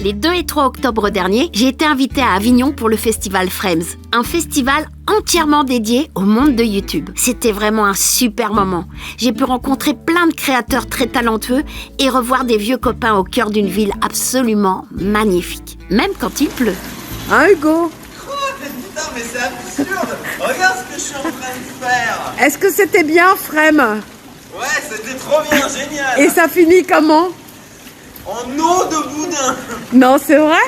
Les 2 et 3 octobre dernier, j'ai été invitée à Avignon pour le festival Frames, un festival entièrement dédié au monde de YouTube. C'était vraiment un super moment. J'ai pu rencontrer plein de créateurs très talentueux et revoir des vieux copains au cœur d'une ville absolument magnifique, même quand il pleut. Hein, Hugo? Putain, mais c'est absurde! Regarde ce que je suis en train de faire! Est-ce que c'était bien, Frem? Ouais, c'était trop bien, génial! Et ça finit comment? En eau de boudin! Non, c'est vrai?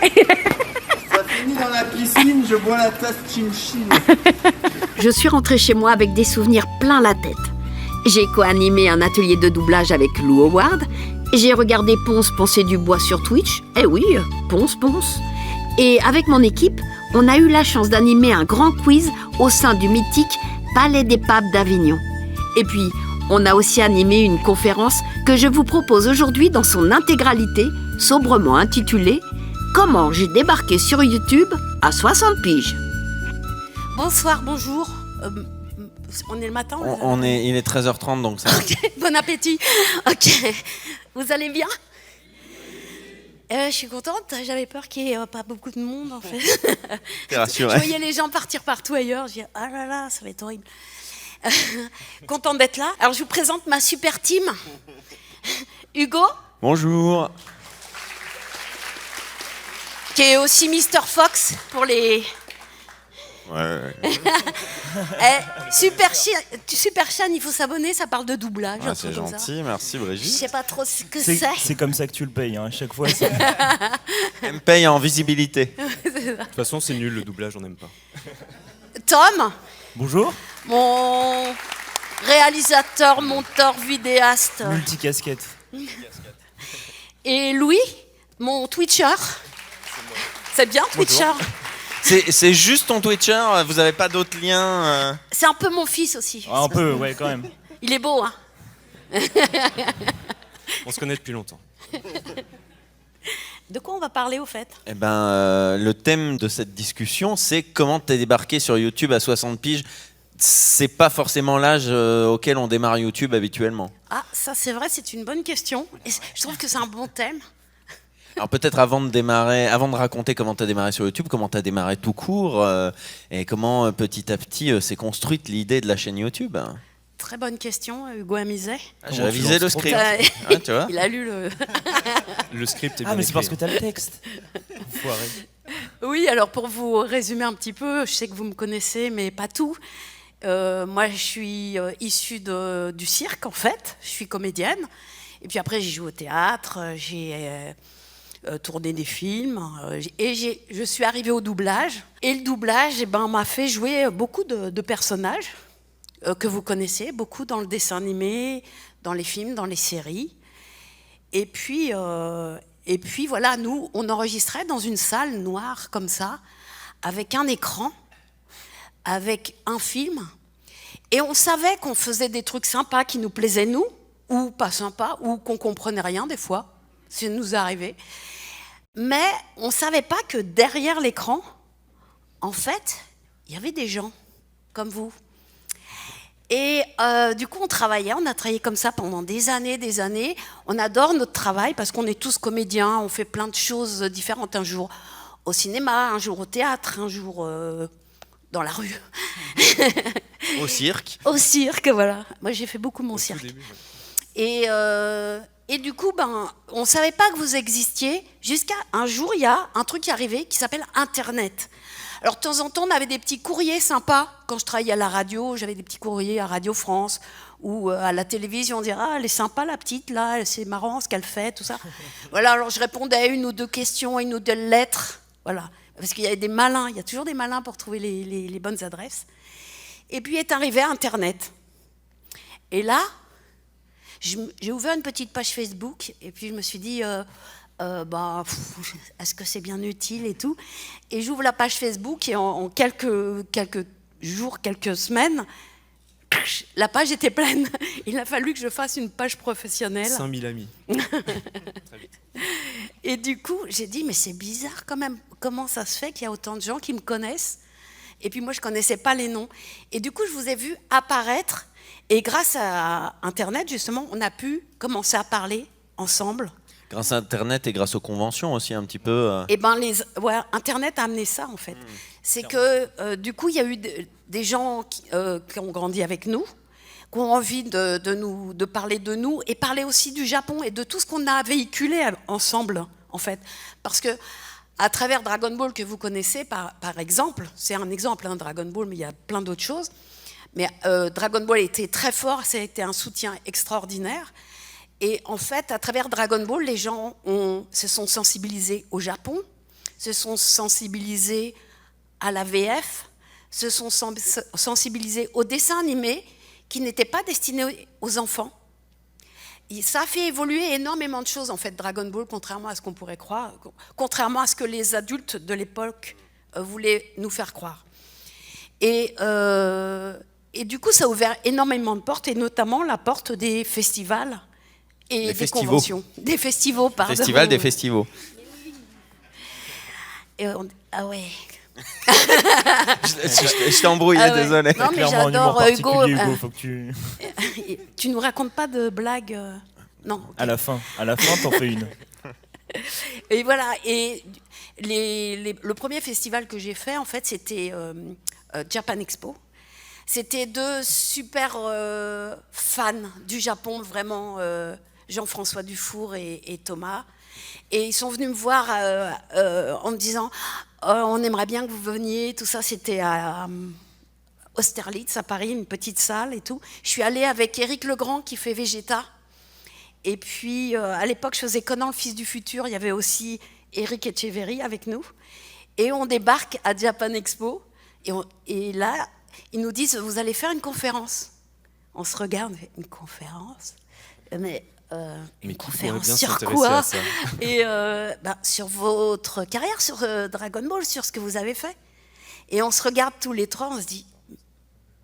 Ça finit dans la piscine, je bois la tasse chin-chin. Je suis rentrée chez moi avec des souvenirs plein la tête. J'ai co-animé un atelier de doublage avec Lou Howard. J'ai regardé Ponce poncer du bois sur Twitch. Eh oui, Ponce. Et avec mon équipe, on a eu la chance d'animer un grand quiz au sein du mythique Palais des Papes d'Avignon. Et puis, on a aussi animé une conférence que je vous propose aujourd'hui dans son intégralité, sobrement intitulée « Comment j'ai débarqué sur YouTube à 60 piges ». Bonsoir, bonjour. On est le matin Il est 13h30, donc ça... Ok, bon appétit. Ok, vous allez bien? Je suis contente, j'avais peur qu'il n'y ait pas beaucoup de monde en fait. T'es rassuré? Je voyais les gens partir partout ailleurs, je dis ah là là, ça va être horrible. Contente d'être là. Alors je vous présente ma super team. Hugo, Bonjour. qui est aussi Mr. Fox pour les... Ouais. Super Chan, il faut s'abonner, ça parle de doublage. un C'est truc comme ça. gentil, merci Je Brigitte. sais pas trop ce que c'est. C'est comme ça que tu le payes, hein. À chaque fois. Elle me paye en visibilité. De toute façon, c'est nul, le doublage, on n'aime pas. Tom, Bonjour, mon réalisateur, monteur, vidéaste. multicasquette. Et Louis, mon Twitcher. C'est bien, Twitcher. C'est juste ton Twitcher, vous avez pas d'autres liens C'est un peu mon fils aussi. Ah, un peu, ouais, quand même. Il est beau, hein. On se connaît depuis longtemps. De quoi on va parler au fait? Eh ben, le thème de cette discussion, c'est comment t'es débarqué sur YouTube à 60 piges. C'est pas forcément l'âge auquel on démarre YouTube habituellement. Ah, ça c'est vrai, c'est une bonne question. Et je trouve que c'est un bon thème. Alors peut-être avant de raconter comment t'as démarré sur YouTube, comment t'as démarré tout court et comment petit à petit s'est construite l'idée de la chaîne YouTube. Très bonne question, Hugo Amizet. J'ai révisé le script. Tu vois. Il a lu le... Le script est bien Ah, mais c'est écrit, parce que hein. t'as le texte. Foiré. Oui, alors pour vous résumer un petit peu, je sais que vous me connaissez, mais pas tout. Moi, je suis issue du cirque, en fait. Je suis comédienne. Et puis après, j'ai joué au théâtre, j'ai tourné des films. Et je suis arrivée au doublage. Et le doublage m'a fait jouer beaucoup de personnages que vous connaissez, beaucoup dans le dessin animé, dans les films, dans les séries. Et puis voilà, nous, on enregistrait dans une salle noire comme ça, avec un écran, avec un film. Et on savait qu'on faisait des trucs sympas qui nous plaisaient, nous, ou pas sympas, ou qu'on comprenait rien des fois. Ça nous arrivait. Mais on ne savait pas que derrière l'écran, en fait, il y avait des gens comme vous. Et du coup, on a travaillé comme ça pendant des années. On adore notre travail parce qu'on est tous comédiens, on fait plein de choses différentes. Un jour au cinéma, un jour au théâtre, un jour dans la rue. Au cirque. Au cirque, voilà. Moi, j'ai fait beaucoup mon cirque. Début, ouais. Et du coup, on ne savait pas que vous existiez jusqu'à un jour, il y a un truc qui est arrivé qui s'appelle Internet. Alors, de temps en temps, on avait des petits courriers sympas. Quand je travaillais à la radio, j'avais des petits courriers à Radio France ou à la télévision. On dirait, ah, elle est sympa, la petite, là, c'est marrant ce qu'elle fait, tout ça. Voilà, alors je répondais à une ou deux questions, à une ou deux lettres. Voilà, parce qu'il y avait des malins, il y a toujours des malins pour trouver les bonnes adresses. Et puis est arrivé Internet. Et là, j'ai ouvert une petite page Facebook et puis je me suis dit... est-ce que c'est bien utile et tout? Et j'ouvre la page Facebook et en quelques jours, quelques semaines, la page était pleine. Il a fallu que je fasse une page professionnelle. 5000 amis. Très vite. Et du coup, j'ai dit, mais c'est bizarre quand même. Comment ça se fait qu'il y a autant de gens qui me connaissent? Et puis moi, je ne connaissais pas les noms. Et du coup, je vous ai vu apparaître. Et grâce à Internet, justement, on a pu commencer à parler ensemble. Grâce à Internet et grâce aux conventions aussi un petit peu. Et ben Internet a amené ça en fait. C'est que du coup il y a eu des gens qui ont grandi avec nous, qui ont envie de parler de nous et parler aussi du Japon et de tout ce qu'on a véhiculé ensemble en fait. Parce que à travers Dragon Ball que vous connaissez par exemple, c'est un exemple Dragon Ball, mais il y a plein d'autres choses. Mais Dragon Ball était très fort, ça a été un soutien extraordinaire. Et en fait, à travers Dragon Ball, les gens se sont sensibilisés au Japon, se sont sensibilisés à la VF, se sont sensibilisés aux dessins animés qui n'étaient pas destinés aux enfants. Et ça a fait évoluer énormément de choses, en fait, Dragon Ball, contrairement à ce qu'on pourrait croire, contrairement à ce que les adultes de l'époque voulaient nous faire croire. Et du coup, ça a ouvert énormément de portes, et notamment la porte des festivals et des conventions. Des festivals, pardon. Festival des festivals. Ah ouais. Je t'ai embrouillé, Ah ouais. désolé. Non, mais Clairement, un j'adore humour Hugo. particulier, Hugo, faut que tu... Tu nous racontes pas de blagues Non. ok. À la fin, t'en fais une. Et voilà. Et le premier festival que j'ai fait, en fait, c'était Japan Expo. C'était deux super fans du Japon, vraiment, Jean-François Dufour et Thomas. Et ils sont venus me voir en me disant on aimerait bien que vous veniez, tout ça. C'était à Austerlitz, à Paris, une petite salle et tout. Je suis allée avec Éric Legrand qui fait Vegeta. Et puis, à l'époque, je faisais Conan, le fils du futur. Il y avait aussi Éric Etcheverry avec nous. Et on débarque à Japan Expo. Et là, ils nous disent, vous allez faire une conférence. On se regarde, une conférence Mais une conférence sur quoi? Et sur votre carrière, sur Dragon Ball, sur ce que vous avez fait. Et on se regarde tous les trois, on se dit,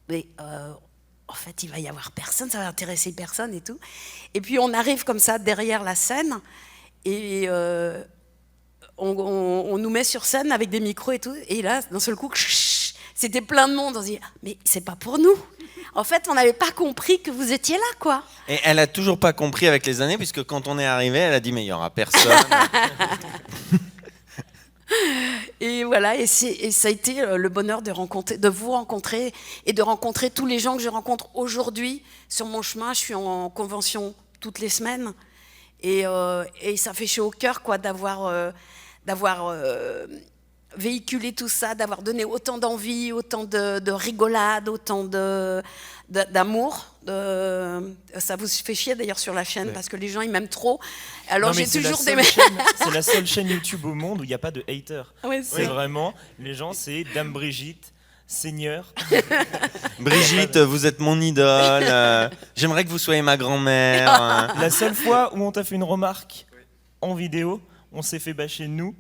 mais en fait, il va y avoir personne, ça va intéresser personne et tout. Et puis on arrive comme ça derrière la scène et on nous met sur scène avec des micros et tout. Et là, d'un seul coup, c'était plein de monde. On se dit, mais c'est pas pour nous. En fait, on n'avait pas compris que vous étiez là, quoi. Et elle a toujours pas compris avec les années, puisque quand on est arrivé, elle a dit mais il y aura personne. Et voilà, et ça a été le bonheur de vous rencontrer et de rencontrer tous les gens que je rencontre aujourd'hui sur mon chemin. Je suis en convention toutes les semaines et ça fait chaud au cœur, quoi, d'avoir véhiculé tout ça, d'avoir donné autant d'envie, autant de rigolade, autant d'amour. Ça vous fait chier d'ailleurs sur la chaîne, parce que les gens ils m'aiment trop. Alors j'ai toujours des... C'est la seule chaîne YouTube au monde où il n'y a pas de haters. Ouais, c'est vraiment, les gens c'est Dame Brigitte, Seigneur. Brigitte, vous êtes mon idole. J'aimerais que vous soyez ma grand-mère. La seule fois où on t'a fait une remarque en vidéo, on s'est fait bâcher nous.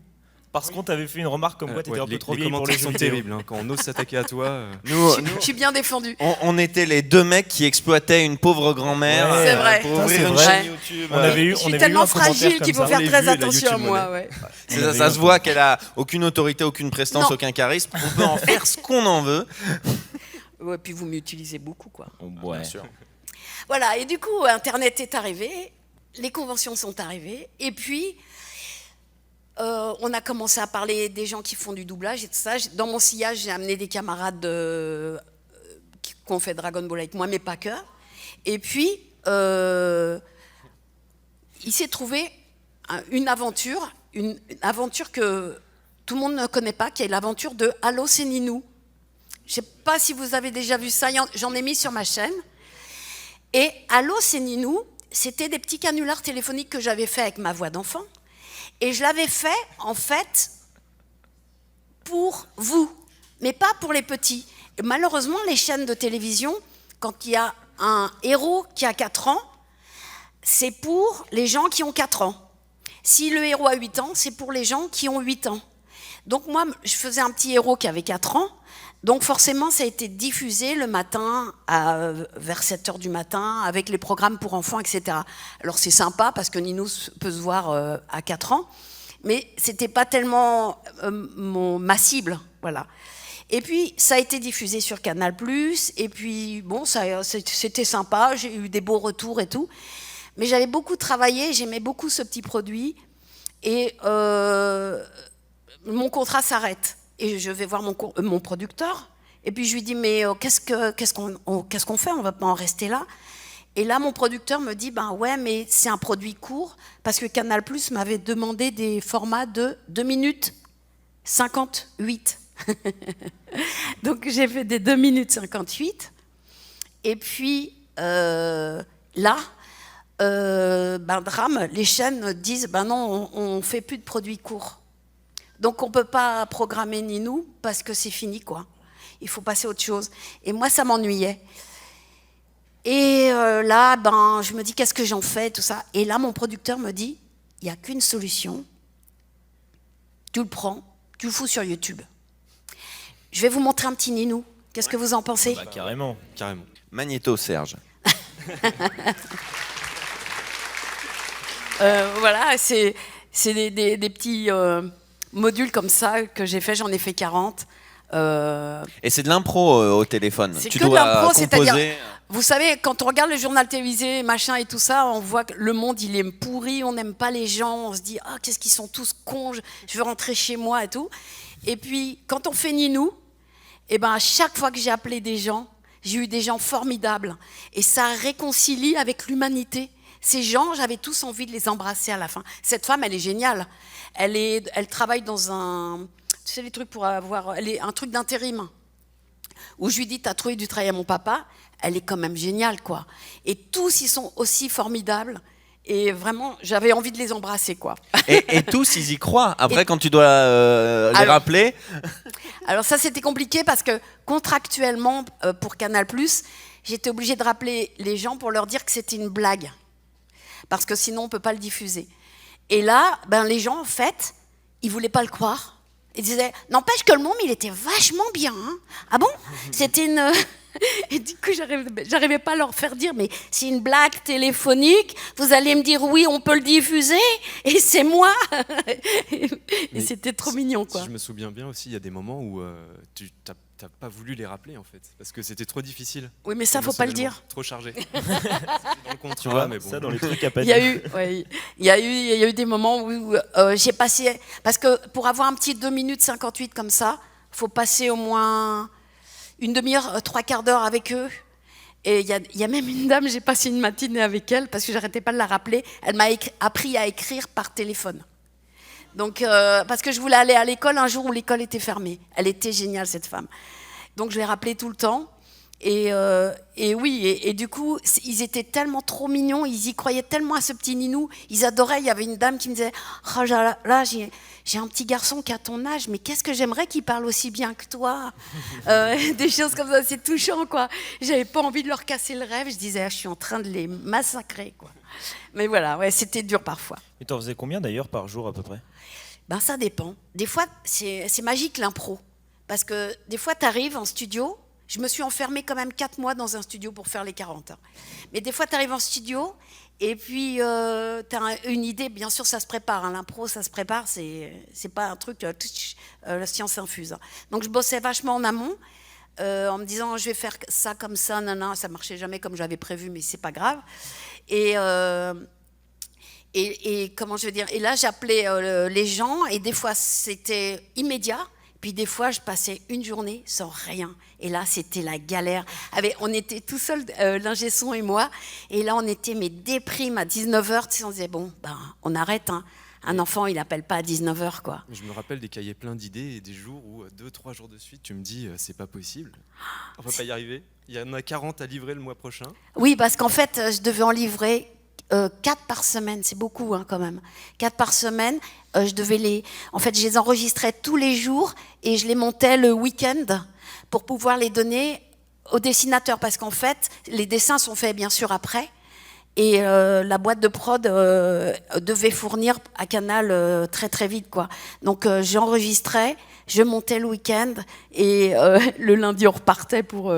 Parce qu'on t'avait fait une remarque comme quoi t'étais un peu trop vieille pour les commentaires sont terribles, hein. Quand on ose s'attaquer à toi. Je suis bien défendue. On était les deux mecs qui exploitaient une pauvre grand-mère C'est vrai. pour Ça, ouvrir c'est une vrai. chaîne YouTube. Je suis tellement fragile qu'il faut faire très attention à moi. Ouais. Ça se voit qu'elle a aucune autorité, aucune prestance, Non. aucun charisme. On peut en faire ce qu'on en veut. Ouais, puis vous m'utilisez beaucoup, quoi. Ouais. Bien sûr. Voilà, et du coup, Internet est arrivé, les conventions sont arrivées, et puis on a commencé à parler des gens qui font du doublage et tout ça. Dans mon sillage, j'ai amené des camarades qui ont fait Dragon Ball avec moi, mais pas que. Et puis, il s'est trouvé une aventure que tout le monde ne connaît pas, qui est l'aventure de Allo c'est Ninou. Je ne sais pas si vous avez déjà vu ça, j'en ai mis sur ma chaîne. Et Allo c'est Ninou, c'était des petits canulars téléphoniques que j'avais fait avec ma voix d'enfant. Et je l'avais fait, en fait, pour vous, mais pas pour les petits. Et malheureusement, les chaînes de télévision, quand il y a un héros qui a 4 ans, c'est pour les gens qui ont 4 ans. Si le héros a 8 ans, c'est pour les gens qui ont 8 ans. Donc moi, je faisais un petit héros qui avait 4 ans, donc forcément, ça a été diffusé le matin, vers 7h du matin, avec les programmes pour enfants, etc. Alors c'est sympa, parce que Ninou peut se voir à 4 ans, mais c'était pas tellement ma cible, voilà. Et puis, ça a été diffusé sur Canal+, et puis, bon, c'était sympa, j'ai eu des beaux retours et tout. Mais j'avais beaucoup travaillé, j'aimais beaucoup ce petit produit. Et mon contrat s'arrête. Et je vais voir mon producteur. Et puis je lui dis, mais qu'est-ce qu'on fait? On va pas en rester là. Et là, mon producteur me dit, ben ouais, mais c'est un produit court, parce que Canal+ m'avait demandé des formats de 2 minutes 58. Donc j'ai fait des 2 minutes 58. Et puis drame, les chaînes disent, ben non, on fait plus de produits courts. Donc on peut pas programmer ni nous, parce que c'est fini, quoi. Il faut passer à autre chose. Et moi, ça m'ennuyait. Et là, je me dis, qu'est-ce que j'en fais, tout ça. Et là, mon producteur me dit, il n'y a qu'une solution. Tu le prends, tu le fous sur YouTube. Je vais vous montrer un petit ninou. Qu'est-ce que vous en pensez? Carrément. Magnéto, Serge. Voilà, c'est des petits modules comme ça que j'ai fait. J'en ai fait 40. Et c'est de l'impro au téléphone. C'est Tu que de dois l'impro, c'est-à-dire, composer. vous savez, quand on regarde le journal télévisé, machin et tout ça, on voit que le monde, il est pourri, on n'aime pas les gens, on se dit, ah, qu'est-ce qu'ils sont tous cons, je veux rentrer chez moi et tout. Et puis, quand on fait Ninou, à chaque fois que j'ai appelé des gens, j'ai eu des gens formidables. Et ça réconcilie avec l'humanité. Ces gens, j'avais tous envie de les embrasser à la fin. Cette femme, elle est géniale. Elle travaille dans un... Tu sais, les trucs pour avoir... un truc d'intérim. Où je lui dis, t'as trouvé du travail à mon papa. Elle est quand même géniale, quoi. Et tous, ils sont aussi formidables. Et vraiment, j'avais envie de les embrasser, quoi. Et tous, ils y croient. Après, quand tu dois les rappeler... Alors ça, c'était compliqué parce que contractuellement, pour Canal+, j'étais obligée de rappeler les gens pour leur dire que c'était une blague. Parce que sinon, on ne peut pas le diffuser. Et là, les gens, en fait, ils ne voulaient pas le croire. Ils disaient, n'empêche que le môme, il était vachement bien. Hein. Ah bon? C'était une... Et du coup, j'arrivais pas à leur faire dire, mais c'est une blague téléphonique, vous allez me dire oui, on peut le diffuser, et c'est moi. Et c'était trop mignon, quoi. Si je me souviens bien aussi, il y a des moments où tu n'as pas voulu les rappeler, en fait, parce que c'était trop difficile. Oui, mais ça, faut pas le dire. Trop chargé. C'était dans le contrat, Tu vois, mais bon. ça dans les trucs à pas Il dire. y a eu des moments où j'ai passé... Parce que pour avoir un petit 2 minutes 58 comme ça, il faut passer au moins... une demi-heure, 3 quarts d'heure avec eux. Et il y a même une dame, j'ai passé une matinée avec elle parce que j'arrêtais pas de la rappeler. Elle m'a appris à écrire par téléphone. Donc, parce que je voulais aller à l'école un jour où l'école était fermée. Elle était géniale, cette femme. Donc, je l'ai rappelée tout le temps. Et du coup, ils étaient tellement trop mignons, ils y croyaient tellement à ce petit Ninou, ils adoraient. Il y avait une dame qui me disait, oh là, j'ai un petit garçon qui a ton âge, mais qu'est-ce que j'aimerais qu'il parle aussi bien que toi. Des choses comme ça, c'est touchant, quoi. J'avais pas envie de leur casser le rêve, je disais, je suis en train de les massacrer, quoi. Mais voilà, ouais, c'était dur parfois. Et t'en faisais combien d'ailleurs par jour à peu près? Ça dépend. Des fois, c'est magique l'impro, parce que des fois, t'arrives en studio. Je me suis enfermée quand même 4 mois dans un studio pour faire les 40. Mais des fois, tu arrives en studio et puis tu as une idée. Bien sûr, ça se prépare. Hein, l'impro, ça se prépare. C'est pas un truc, la science infuse. Donc, je bossais vachement en amont en me disant, je vais faire ça comme ça. Non, ça marchait jamais comme j'avais prévu, mais c'est pas grave. Et comment je veux dire? Et là, j'appelais les gens et des fois, c'était immédiat. Puis des fois, je passais une journée sans rien. Et là, c'était la galère. On était tout seuls, l'ingé son et moi. Et là, on était déprimes à 19h. Tu sais, on disait, bon, on arrête. Hein. Un enfant, il n'appelle pas à 19h, quoi. Je me rappelle des cahiers pleins d'idées et des jours où 2-3 jours de suite, tu me dis, c'est pas possible. On va pas y arriver. Il y en a 40 à livrer le mois prochain. Oui, parce qu'en fait, je devais en livrer 4 par semaine, c'est beaucoup hein, quand même. 4 par semaine, je les enregistrais tous les jours et je les montais le week-end pour pouvoir les donner au dessinateur. Parce qu'en fait, les dessins sont faits bien sûr après. Et la boîte de prod devait fournir à Canal très très vite, quoi. Donc j'enregistrais, je montais le week-end et le lundi on repartait pour...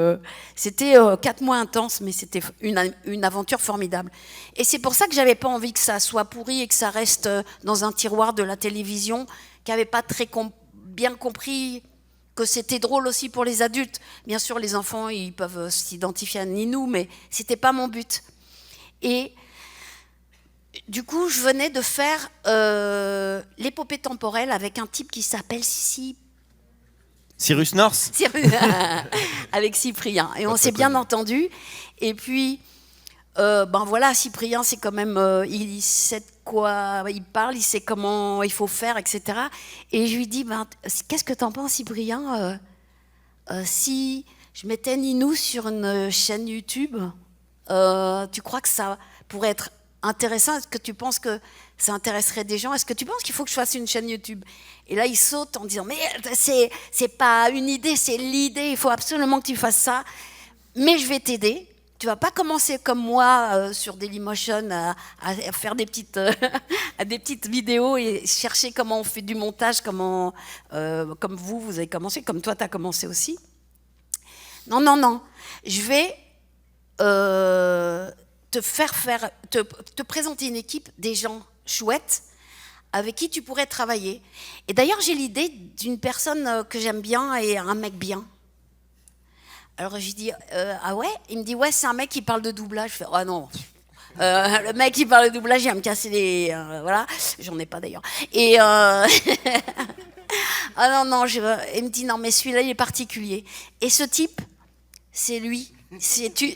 C'était 4 mois intenses, mais c'était une aventure formidable. Et c'est pour ça que j'avais pas envie que ça soit pourri et que ça reste dans un tiroir de la télévision, qui n'avait pas très bien compris que c'était drôle aussi pour les adultes. Bien sûr, les enfants, ils peuvent s'identifier à Ninou, mais c'était pas mon but. Et du coup, je venais de faire l'épopée temporelle avec un type qui s'appelle Cyrus North. avec Cyprien. Et on s'est bien entendu. Et puis, ben voilà, Cyprien, c'est quand même, il sait de quoi il parle, il sait comment il faut faire, etc. Et je lui dis, ben, qu'est-ce que t'en penses, Cyprien, si je mettais Ninou sur une chaîne YouTube, tu crois que ça pourrait être intéressant? Est-ce que tu penses que ça intéresserait des gens? Est-ce que tu penses qu'il faut que je fasse une chaîne YouTube? Et là, il saute en disant, mais c'est pas une idée, c'est l'idée, il faut absolument que tu fasses ça. Mais je vais t'aider. Tu vas pas commencer comme moi sur Dailymotion à faire des petites, des petites vidéos et chercher comment on fait du montage, comment, comme vous avez commencé, comme toi, tu as commencé aussi. Non, non, non. Je vais te présenter une équipe, des gens chouettes avec qui tu pourrais travailler. Et d'ailleurs, j'ai l'idée d'une personne que j'aime bien et un mec bien. Alors je lui dis, ah ouais? Il me dit, ouais, c'est un mec qui parle de doublage. Je fais, oh non, le mec qui parle de doublage, il va me casser les... voilà, j'en ai pas d'ailleurs. Et... ah non, non, il me dit, non, mais celui-là, il est particulier. Et ce type, c'est lui. C'est Hugo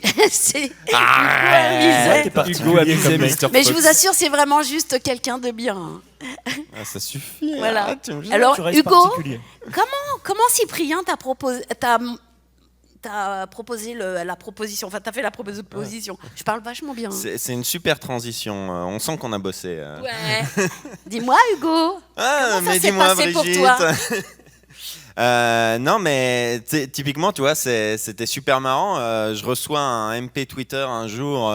Alizé, Mr. Mais je vous assure, c'est vraiment juste quelqu'un de bien. Ah, ça suffit. Voilà. Ah, Alors, Hugo, comment Cyprien t'a proposé la proposition, enfin t'as fait la proposition. Ouais. Je parle vachement bien. C'est une super transition. On sent qu'on a bossé. Ouais. Dis-moi, Hugo. Ah, comment ça s'est passé pour toi? Non, mais typiquement, tu vois, c'était super marrant. Je reçois un MP Twitter un jour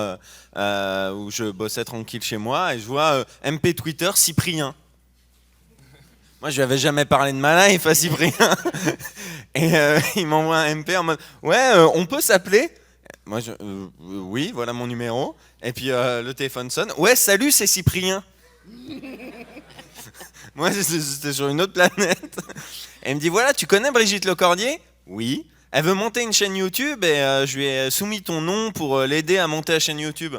où je bossais tranquille chez moi et je vois MP Twitter Cyprien. Moi, je lui avais jamais parlé de ma life à Cyprien. Et il m'envoie un MP en mode ouais, on peut s'appeler? Moi, oui, voilà mon numéro. Et puis le téléphone sonne. Ouais, salut, c'est Cyprien. Moi, c'était sur une autre planète. Et il me dit voilà, tu connais Brigitte Lecordier? Oui. Elle veut monter une chaîne YouTube et je lui ai soumis ton nom pour l'aider à monter la chaîne YouTube.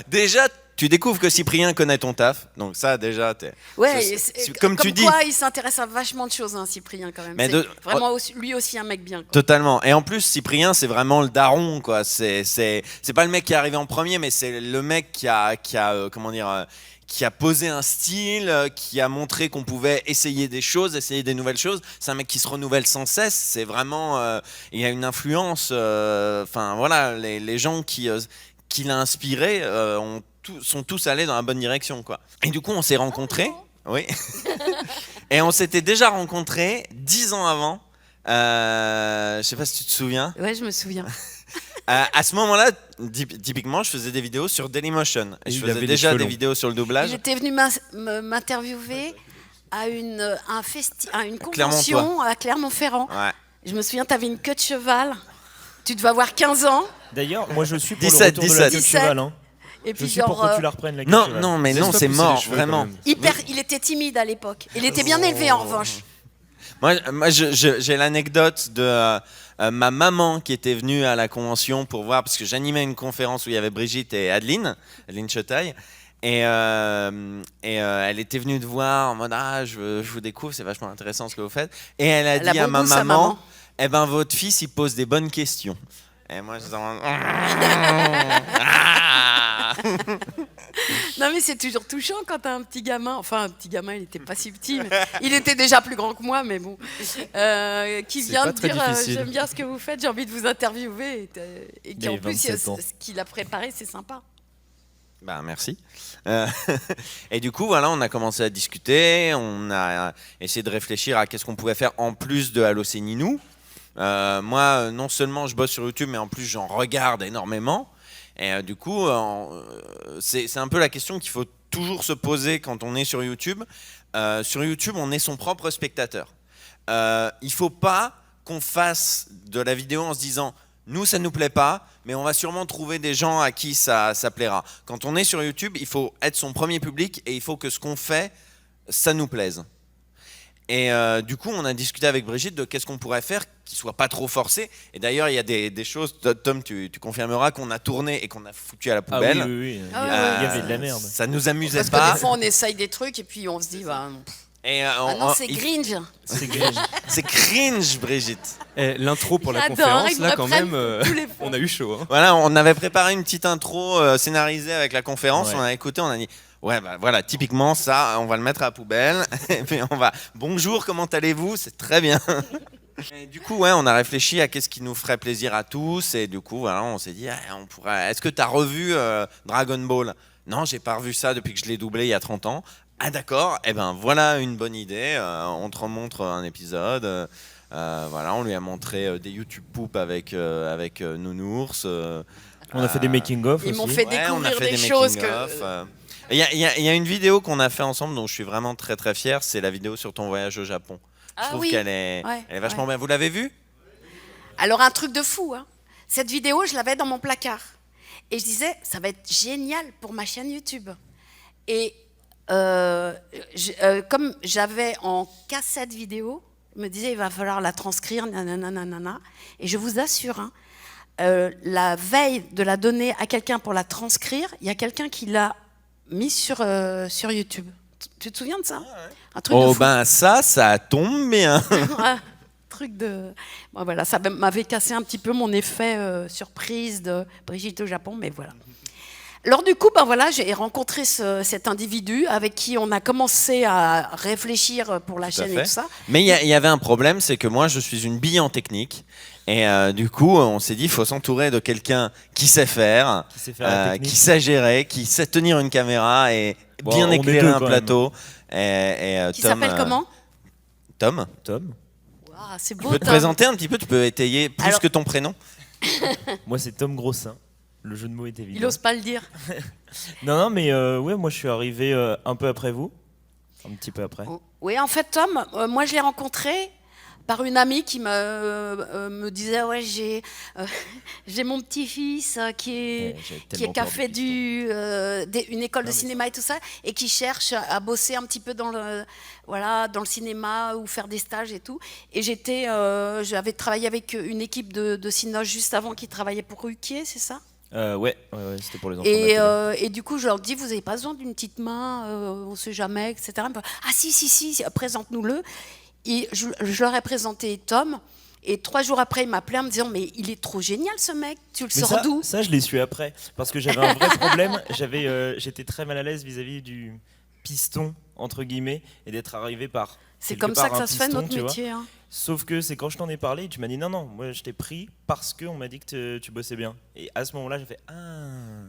Déjà, tu découvres que Cyprien connaît ton taf, donc ça déjà, ouais, comme tu dis. Quoi, il s'intéresse à vachement de choses, hein, Cyprien quand même. Mais vraiment lui aussi un mec bien. Quoi. Totalement. Et en plus, Cyprien, c'est vraiment le daron, quoi. C'est pas le mec qui est arrivé en premier, mais c'est le mec qui a comment dire. Qui a posé un style, qui a montré qu'on pouvait essayer des choses, essayer des nouvelles choses. C'est un mec qui se renouvelle sans cesse. C'est vraiment, il a une influence. Enfin voilà, les gens qui l'a inspiré sont tous allés dans la bonne direction, quoi. Et du coup, on s'est rencontrés. Oui. Et on s'était déjà rencontrés 10 ans avant. Je sais pas si tu te souviens. Ouais, je me souviens. À ce moment-là, typiquement, je faisais des vidéos sur Dailymotion. Et je faisais déjà des vidéos sur le doublage. Il était venu m'interviewer à une convention à Clermont-Ferrand. Ouais. Je me souviens, tu avais une queue de cheval. Tu devais avoir 15 ans. D'ailleurs, moi je suis pour le retour de la queue de cheval. Hein. Et puis je suis pour que tu la reprennes la queue de cheval. Non, mais non, c'est mort, vraiment. Il était timide à l'époque. Il était bien élevé en revanche. Moi j'ai l'anecdote de ma maman qui était venue à la convention pour voir, parce que j'animais une conférence où il y avait Brigitte et Adeline Chotaille. Et elle était venue te voir en mode je vous découvre, c'est vachement intéressant ce que vous faites. Et elle a dit à ma maman, eh ben votre fils il pose des bonnes questions. Et moi je dis non mais c'est toujours touchant quand t'as un petit gamin, enfin un petit gamin, il était pas si petit, mais il était déjà plus grand que moi, mais bon, qui vient de dire j'aime bien ce que vous faites, j'ai envie de vous interviewer, et qui en plus ce qu'il a préparé, c'est sympa. Ben merci. Et du coup voilà, on a commencé à discuter, on a essayé de réfléchir à qu'est-ce qu'on pouvait faire en plus de Allo c'est Ninou. Moi non seulement je bosse sur YouTube, mais en plus j'en regarde énormément. Et du coup, c'est un peu la question qu'il faut toujours se poser quand on est sur YouTube. Sur YouTube, on est son propre spectateur. Il ne faut pas qu'on fasse de la vidéo en se disant « nous, ça ne nous plaît pas, mais on va sûrement trouver des gens à qui ça plaira ». Quand on est sur YouTube, il faut être son premier public et il faut que ce qu'on fait, ça nous plaise. Et du coup, on a discuté avec Brigitte de qu'est-ce qu'on pourrait faire qui soit pas trop forcé. Et d'ailleurs, il y a des choses, Tom, tu confirmeras, qu'on a tourné et qu'on a foutu à la poubelle. Ah oui. Ah Il y avait de la merde. Ça nous amusait Parce pas. que des fois, on essaye des trucs et puis on se dit, bah, Et, non, c'est cringe. c'est cringe, Brigitte. L'intro pour la J'adore, conférence, ils là me quand reprennent même, tous les fois. on a eu chaud. Hein. Voilà, on avait préparé une petite intro scénarisée avec la conférence. Ouais. On a écouté, on a dit, ouais, bah voilà, typiquement ça, on va le mettre à la poubelle. Et puis on va, bonjour, comment allez-vous? C'est très bien. Et du coup, ouais, on a réfléchi à qu'est-ce qui nous ferait plaisir à tous. Et du coup, voilà, on s'est dit, on pourrait. Est-ce que tu as revu Dragon Ball? Non, j'ai pas revu ça depuis que je l'ai doublé il y a 30 ans. Ah d'accord, eh ben voilà une bonne idée. On te remontre un épisode. Voilà, on lui a montré des YouTube poop avec Nounours. On a fait des making-of aussi. Ils m'ont fait Ouais, on a découvrir fait des des choses making-of, que. Il y a une vidéo qu'on a fait ensemble dont je suis vraiment très très fier. C'est la vidéo sur ton voyage au Japon. Je Ah trouve oui. qu'elle est, Ouais, elle est vachement ouais. bien. Vous l'avez vue? Alors, un truc de fou, hein. Cette vidéo, je l'avais dans mon placard. Et je disais, ça va être génial pour ma chaîne YouTube. Et comme j'avais en cassette vidéo, je me disais, il va falloir la transcrire, nanana. Et je vous assure, hein, la veille de la donner à quelqu'un pour la transcrire, il y a quelqu'un qui l'a mis sur YouTube. Tu te souviens de ça? Un truc de Oh fou. ben ça tombe bien. Ouais, truc de. Bon, voilà, ça m'avait cassé un petit peu mon effet surprise de Brigitte au Japon, mais voilà. Alors du coup, ben voilà, j'ai rencontré cet individu avec qui on a commencé à réfléchir pour la Tout à chaîne fait. et tout ça. Mais il y avait un problème, c'est que moi je suis une bille en technique. Et du coup, on s'est dit, il faut s'entourer de quelqu'un qui sait faire, Qui sait faire la technique. qui sait gérer, qui sait tenir une caméra et Bon, bien on est éclairer deux, un quand plateau. Qui Tom, s'appelle comment? Tom, Tom. Ah, c'est je beau, peux te Tom. présenter un petit peu, tu peux étayer plus Alors- que ton prénom. Moi, c'est Tom Grossin. Le jeu de mots est Il évident. ose pas le dire. Non, mais ouais, moi, je suis arrivé un peu après vous. Un petit peu après. Oui, en fait, Tom, moi je l'ai rencontré par une amie qui me disait, ouais, j'ai mon petit-fils qui a fait une école de cinéma et tout ça, et qui cherche à bosser un petit peu dans le cinéma ou faire des stages et tout. Et j'avais travaillé avec une équipe de Cinoche juste avant qui travaillait pour Ruquier, c'est ça? Ouais, c'était pour les enfants. de la télé. Et du coup, je leur dis, vous n'avez pas besoin d'une petite main, on ne sait jamais, etc. Ah si, présente-nous-le. Et je leur ai présenté Tom, et 3 jours après, il m'appelait en me disant, mais il est trop génial ce mec, tu le Mais sors d'où? ça, je l'ai su après. Parce que j'avais un vrai problème. J'étais très mal à l'aise vis-à-vis du piston, entre guillemets, et d'être arrivé par. C'est quelque comme ça part que ça un se fait, piston, notre tu vois. métier. Hein. Sauf que c'est quand je t'en ai parlé, tu m'as dit non, moi je t'ai pris parce qu'on m'a dit que tu bossais bien. Et à ce moment-là, j'ai fait ah.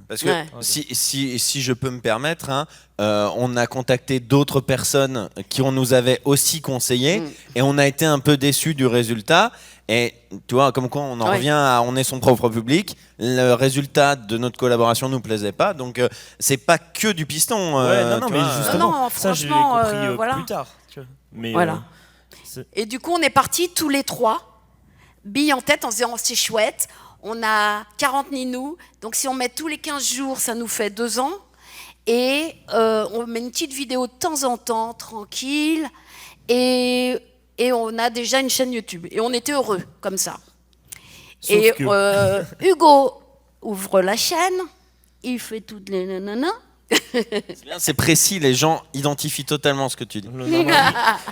Parce que Ouais. si je peux me permettre, hein, on a contacté d'autres personnes qui nous avaient aussi conseillé et on a été un peu déçus du résultat. Et tu vois, comme quoi on en Ouais. revient à on est son propre public, le résultat de notre collaboration nous plaisait pas. Donc c'est pas que du piston. Ouais, non, tu mais vois. justement, Non, ça je l'ai franchement, compris voilà. plus tard. Tu vois. Mais, Voilà. c'est- Et du coup, on est partis tous les 3, billes en tête, en se disant, c'est chouette, on a 40 ninous, donc si on met tous les 15 jours, ça nous fait 2 ans. Et on met une petite vidéo de temps en temps, tranquille, et on a déjà une chaîne YouTube. Et on était heureux, comme ça. Sauf Et que- Hugo ouvre la chaîne, il fait toutes les nananas. C'est bien, c'est précis, les gens identifient totalement ce que tu dis.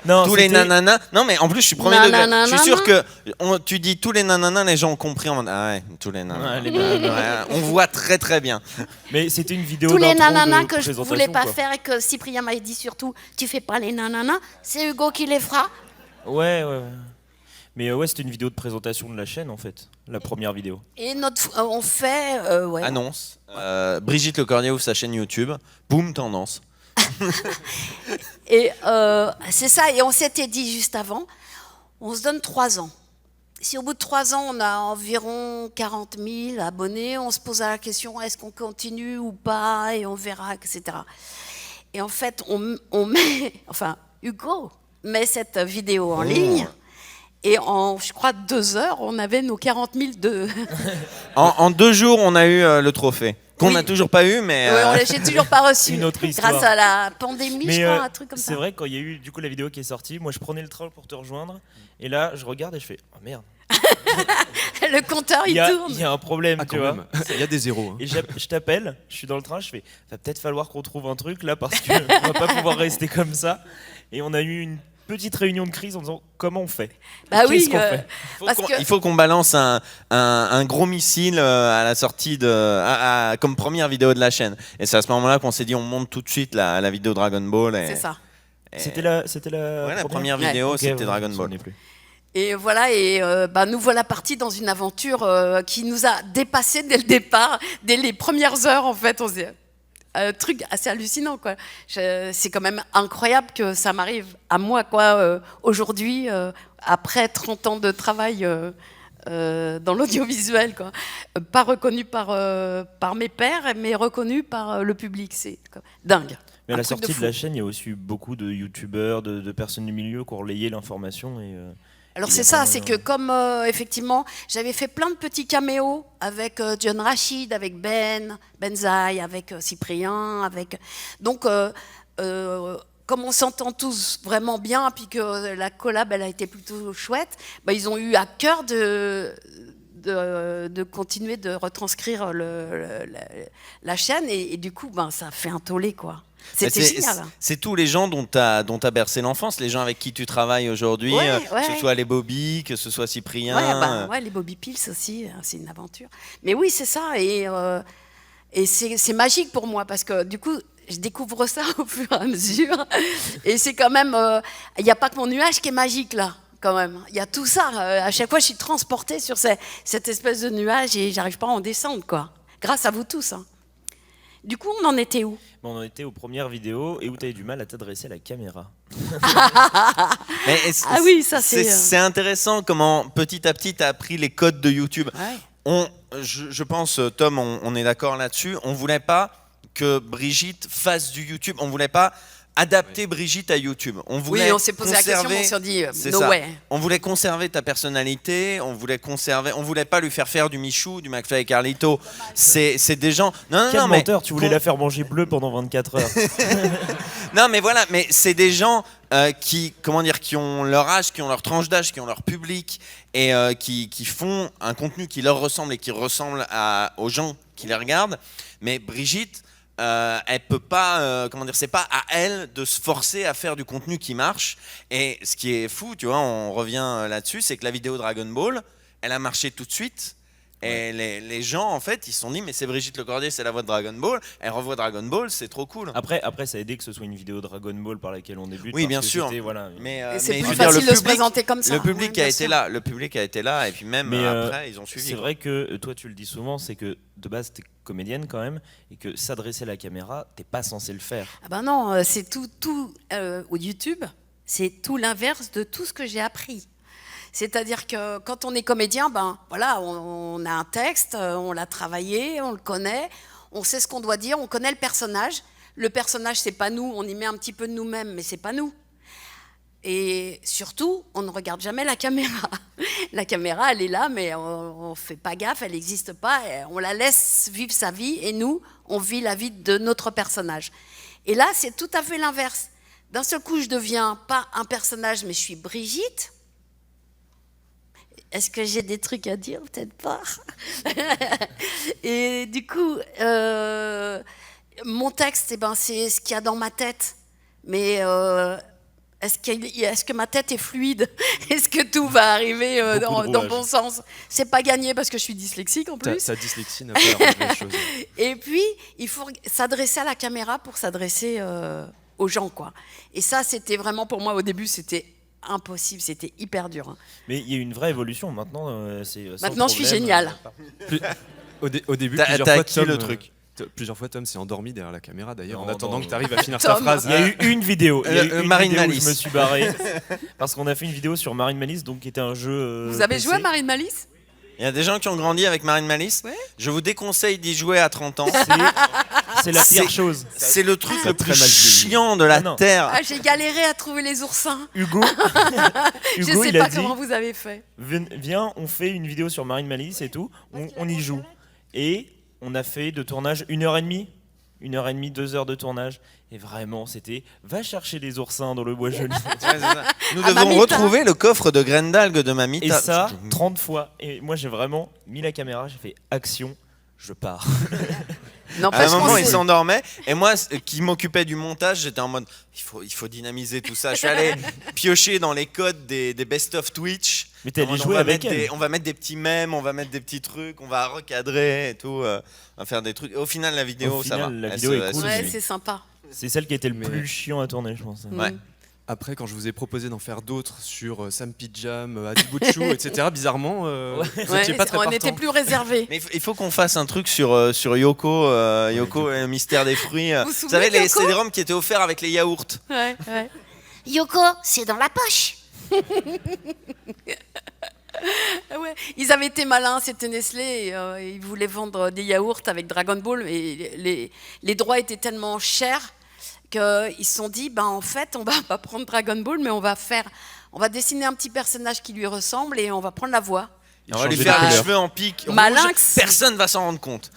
Non, Tous les c'était- nananas. Non, mais en plus, je suis premier degré. Nanana. Je suis sûr que tu dis tous les nananas, les gens ont compris. En mode, ah ouais, tous les nananas. Ouais, les nananas. Ouais, on voit très très bien. Mais c'était une vidéo Tous les d'intro nananas de que je présentation, voulais pas quoi. faire et que Cyprien m'avait dit surtout, tu fais pas les nananas, c'est Hugo qui les fera. Ouais. Mais ouais, c'était une vidéo de présentation de la chaîne en fait, la première vidéo. Et on fait, ouais. Annonce. Brigitte Lecordier ouvre sa chaîne YouTube. Boum, tendance. Et c'est ça, et on s'était dit juste avant, on se donne 3 ans. Si au bout de 3 ans, on a environ 40 000 abonnés, on se pose la question, est-ce qu'on continue ou pas, et on verra, etc. Et en fait, on met, enfin, Hugo met cette vidéo en ligne, et en, je crois, 2 heures, on avait nos 40 000 de... En 2 jours, on a eu le trophée. Qu'on Oui. n'a toujours pas eu, mais... Ouais, j'ai toujours pas reçu. Une autre histoire. Grâce à la pandémie, Mais je crois, un truc comme c'est ça. vrai, quand il y a eu du coup la vidéo qui est sortie, moi je prenais le train pour te rejoindre, et là je regarde et je fais oh merde, Le compteur, il tourne. il y a un problème, Ah, tu quand vois. même. Il y a des zéros. hein. Et je t'appelle, je suis dans le train, je fais va peut-être falloir qu'on trouve un truc là parce qu'on va pas pouvoir rester comme ça. Et on a eu une petite réunion de crise en disant comment on fait. Bah Qu'est-ce oui, qu'on fait parce que Il faut qu'on balance un gros missile à la sortie comme première vidéo de la chaîne. Et c'est à ce moment-là qu'on s'est dit on monte tout de suite la vidéo Dragon Ball. c'est ça. C'était la Ouais, la première vidéo, Ok, c'était ouais, Dragon je me Ball. souvenais plus. Et voilà, et nous voilà partis dans une aventure qui nous a dépassés dès le départ, dès les premières heures en fait. On s'est un truc assez hallucinant quoi. C'est quand même incroyable que ça m'arrive à moi quoi aujourd'hui après 30 ans de travail dans l'audiovisuel quoi. Pas reconnu par mes pairs mais reconnu par le public, c'est quoi, dingue. Mais à Un la truc de sortie de fou. la chaîne, il y a aussi eu beaucoup de youtubeurs, de personnes du milieu qui ont relayé l'information. Alors Il y c'est a ça, vraiment c'est que comme effectivement, j'avais fait plein de petits caméos avec John Rachid, avec Benzaï, avec Cyprien, avec donc comme on s'entend tous vraiment bien, puis que la collab elle a été plutôt chouette, bah, ils ont eu à cœur de continuer de retranscrire la chaîne et du coup ben ça a fait un tollé quoi. C'était génial. C'est tous les gens dont t'as bercé l'enfance, les gens avec qui tu travailles aujourd'hui, Ouais, que ce soit les Bobby, que ce soit Cyprien. Ouais, les Bobby Pills aussi, c'est une aventure. Mais oui, c'est ça, et c'est magique pour moi, parce que du coup, je découvre ça au fur et à mesure, et c'est quand même, il n'y a pas que mon nuage qui est magique, là, quand même. Il y a tout ça, à chaque fois, je suis transportée sur cette espèce de nuage, et j'arrive pas à en descendre, quoi. Grâce à vous tous. Hein. Du coup, on en était où? Bon, on en était aux premières vidéos et où tu avais du mal à t'adresser à la caméra. Mais Ah oui, ça c'est... C'est intéressant comment petit à petit tu as appris les codes de YouTube. Ouais. Je pense, Tom, on est d'accord là-dessus. On voulait pas que Brigitte fasse du YouTube. On voulait pas adapter Brigitte à YouTube. On voulait Oui, on s'est posé la question, on s'est dit c'est no ça. way. On voulait conserver ta personnalité, on voulait pas lui faire du Michou, du McFly et Carlito. C'est des gens. Quel Non, mais menteur, tu voulais la faire manger bleu pendant 24 heures. non, mais voilà, mais c'est des gens qui ont leur âge, qui ont leur tranche d'âge, qui ont leur public et qui font un contenu qui leur ressemble et qui ressemble aux gens qui les regardent. Mais Brigitte, elle peut pas, c'est pas à elle de se forcer à faire du contenu qui marche. Et ce qui est fou, tu vois, on revient là-dessus, c'est que la vidéo Dragon Ball, elle a marché tout de suite. Et les gens, en fait, ils se sont dit, mais c'est Brigitte Lecordier, c'est la voix de Dragon Ball. Elle revoit Dragon Ball, c'est trop cool. Après, ça a aidé que ce soit une vidéo Dragon Ball par laquelle on débute. Oui, parce bien que sûr. c'était, voilà, Mais Et c'est je plus veux dire, facile le de se public- présenter comme ça. Le public ouais, a bien été sûr. là, le public a été là, et puis même Mais après, ils ont suivi. c'est quoi. vrai que toi, tu le dis souvent, c'est que de base, tu es comédienne quand même, et que s'adresser à la caméra, t'es pas censé le faire. Ah ben non, c'est tout au YouTube, c'est tout l'inverse de tout ce que j'ai appris. C'est-à-dire que quand on est comédien, ben voilà, on a un texte, on l'a travaillé, on le connaît, on sait ce qu'on doit dire, on connaît le personnage. Le personnage, c'est pas nous, on y met un petit peu de nous-mêmes, mais c'est pas nous. Et surtout, on ne regarde jamais la caméra. La caméra, elle est là, mais on ne fait pas gaffe, elle n'existe pas. On la laisse vivre sa vie et nous, on vit la vie de notre personnage. Et là, c'est tout à fait l'inverse. D'un seul coup, je deviens pas un personnage, mais je suis Brigitte. Est-ce que j'ai des trucs à dire? Peut-être pas. Et du coup, mon texte, eh ben, c'est ce qu'il y a dans ma tête. Mais est-ce que ma tête est fluide? Est-ce que tout va arriver dans le bon sens? C'est pas gagné parce que je suis dyslexique en plus. Ta dyslexie n'a pas arrangé les choses. Et puis, il faut s'adresser à la caméra pour s'adresser aux gens, quoi. Et ça, c'était vraiment pour moi au début, c'était impossible, c'était hyper dur. Hein. Mais il y a eu une vraie évolution maintenant. Maintenant, je suis géniale. Au début, T'as plusieurs fois, acquis le truc. Plusieurs fois, Tom s'est endormi derrière la caméra d'ailleurs, en Non, attendant non, que tu arrives à finir ta Tom. phrase. Il y a eu une vidéo. Il y a eu une Marine vidéo où Malice. je me suis barré. Parce qu'on a fait une vidéo sur Marine Malice, donc qui était un jeu. Vous avez PC. joué à Marine Malice? Il y a des gens qui ont grandi avec Marine Malice. Ouais. Je vous déconseille d'y jouer à 30 ans. C'est la pire C'est- chose. C'est le truc Ça a le très plus mal vieilli. chiant de la Ah non. Terre. Ah, j'ai galéré à trouver les oursins. Hugo, Je Hugo sais il a pas dit comment vous avez fait. viens, on fait une vidéo sur Marine Malice et tout. On y joue. Et on a fait de tournage 1h30. 1h30, 2 heures de tournage. Et vraiment, c'était va chercher les oursins dans le bois joli. Ouais, c'est ça. Nous Ah, devons Mamita. retrouver le coffre de graines d'algues de Mamita. Et ça, 30 fois. Et moi, j'ai vraiment mis la caméra, j'ai fait action, je pars. À un N'empêche qu'on moment, il s'est- s'endormait. Et moi, qui m'occupais du montage, j'étais en mode il faut dynamiser tout ça. Je suis allé piocher dans les codes des best-of Twitch. Mais t'es allé En mode, jouer avec elle. on va mettre des petits mèmes, on va mettre des petits trucs, on va recadrer et tout. On va faire des trucs. Au final, la vidéo, Au ça final, va. la vidéo est se cool. suit. Ouais, c'est sympa. C'est celle qui était le Mais- plus chiant à tourner, je pense. Ouais. Après, quand je vous ai proposé d'en faire d'autres sur Sam Pijam, Adibuchu, etc., bizarrement, vous Ouais, n'étiez pas très on partant. était plus réservés. Mais il faut qu'on fasse un truc sur Yoko, Yoko et le mystère des fruits. Vous vous Vous souvenez savez, de Yoko les CD-ROM qui étaient offerts avec les yaourts. Ouais. Yoko, c'est dans la poche. Ah ouais. Ils avaient été malins, c'était Nestlé, et, ils voulaient vendre des yaourts avec Dragon Ball, et les droits étaient tellement chers qu'ils se sont dit, ben en fait, on va pas prendre Dragon Ball, mais on va dessiner un petit personnage qui lui ressemble et on va prendre la voix. On va lui changer faire de les couleur. cheveux en pique Malinx. rouge. Personne va s'en rendre compte.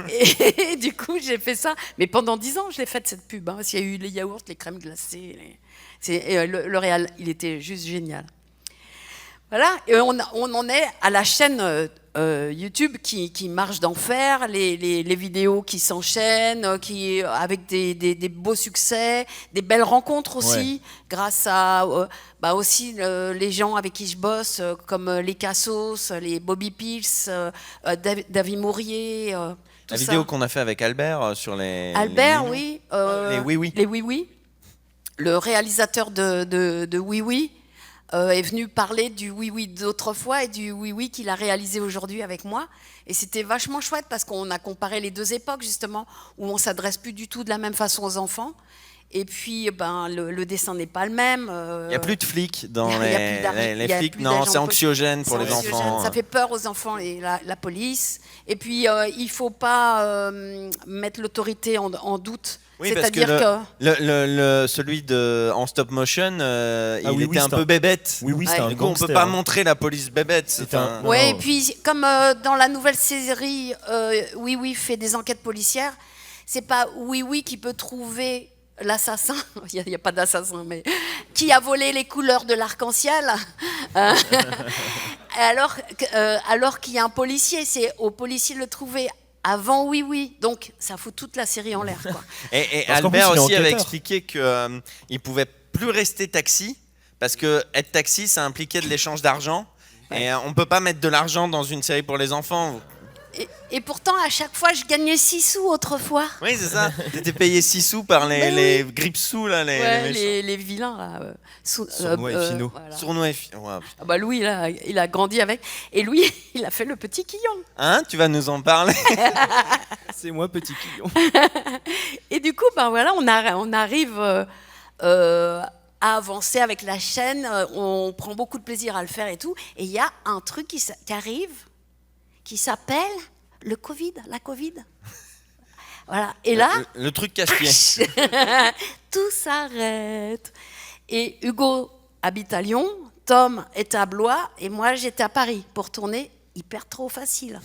Et du coup, j'ai fait ça. Mais pendant 10 ans, je l'ai faite, cette pub. Hein. Il y a eu les yaourts, les crèmes glacées. Le réal, il était juste génial. Voilà, et on en est à la chaîne YouTube qui marche d'enfer, les vidéos qui s'enchaînent, avec des beaux succès, des belles rencontres aussi, grâce à aussi les gens avec qui je bosse, comme les Cassos, les Bobby Pills, David Mourier. Tout La ça. vidéo qu'on a fait avec Albert sur les. Albert, les oui. Les Oui Oui. Les Oui Oui. Le réalisateur de Oui Oui est venu parler du Oui Oui d'autrefois et du Oui Oui qu'il a réalisé aujourd'hui avec moi. Et c'était vachement chouette parce qu'on a comparé les deux époques, justement, où on s'adresse plus du tout de la même façon aux enfants. Et puis, le dessin n'est pas le même. Il n'y a plus de flics dans il y a plus d'argent- les il y a flics. plus Non, d'agents c'est de anxiogène pour C'est les anxiogène, enfants. ça fait peur aux enfants et la police. Et puis, il ne faut pas mettre l'autorité en doute. Oui, parce que C'est-à-dire que... celui en stop motion, il oui, était un c'est peu un- bébête. Oui, c'était Ouais. un Du coup, on gangster. peut pas hein. montrer la police bébête. C'est un- enfin, Oui, Non. et puis comme dans la nouvelle série Oui Oui fait des enquêtes policières, c'est pas Oui Oui qui peut trouver l'assassin, il n'y a pas d'assassin, mais qui a volé les couleurs de l'arc-en-ciel, alors qu'il y a un policier, c'est au policier de le trouver avant Oui Oui, donc ça fout toute la série en l'air, quoi. Et Parce qu'en Albert plus, il est aussi avait enquêteur. expliqué qu'il pouvait plus rester taxi parce que être taxi, ça impliquait de l'échange d'argent. Et on peut pas mettre de l'argent dans une série pour les enfants. Et pourtant, à chaque fois, je gagnais 6 sous autrefois. Oui, c'est ça. T'étais payé 6 sous par les grippe-sous, là, les Ouais, méchants. les vilains, là. Sournois et finaux. Voilà. Sournois et ouais, putain. Ah bah Louis, là, il a grandi avec. Et Louis, il a fait le petit Quillon. Hein, tu vas nous en parler? C'est moi, petit quillon. Et du coup, ben voilà, on arrive à avancer avec la chaîne. On prend beaucoup de plaisir à le faire et tout. Et il y a un truc qui arrive, qui s'appelle le Covid, la Covid. Voilà. Et là, Le truc cache-pied. tout s'arrête. Et Hugo habite à Lyon, Tom est à Blois, et moi j'étais à Paris pour tourner Hyper Trop Facile.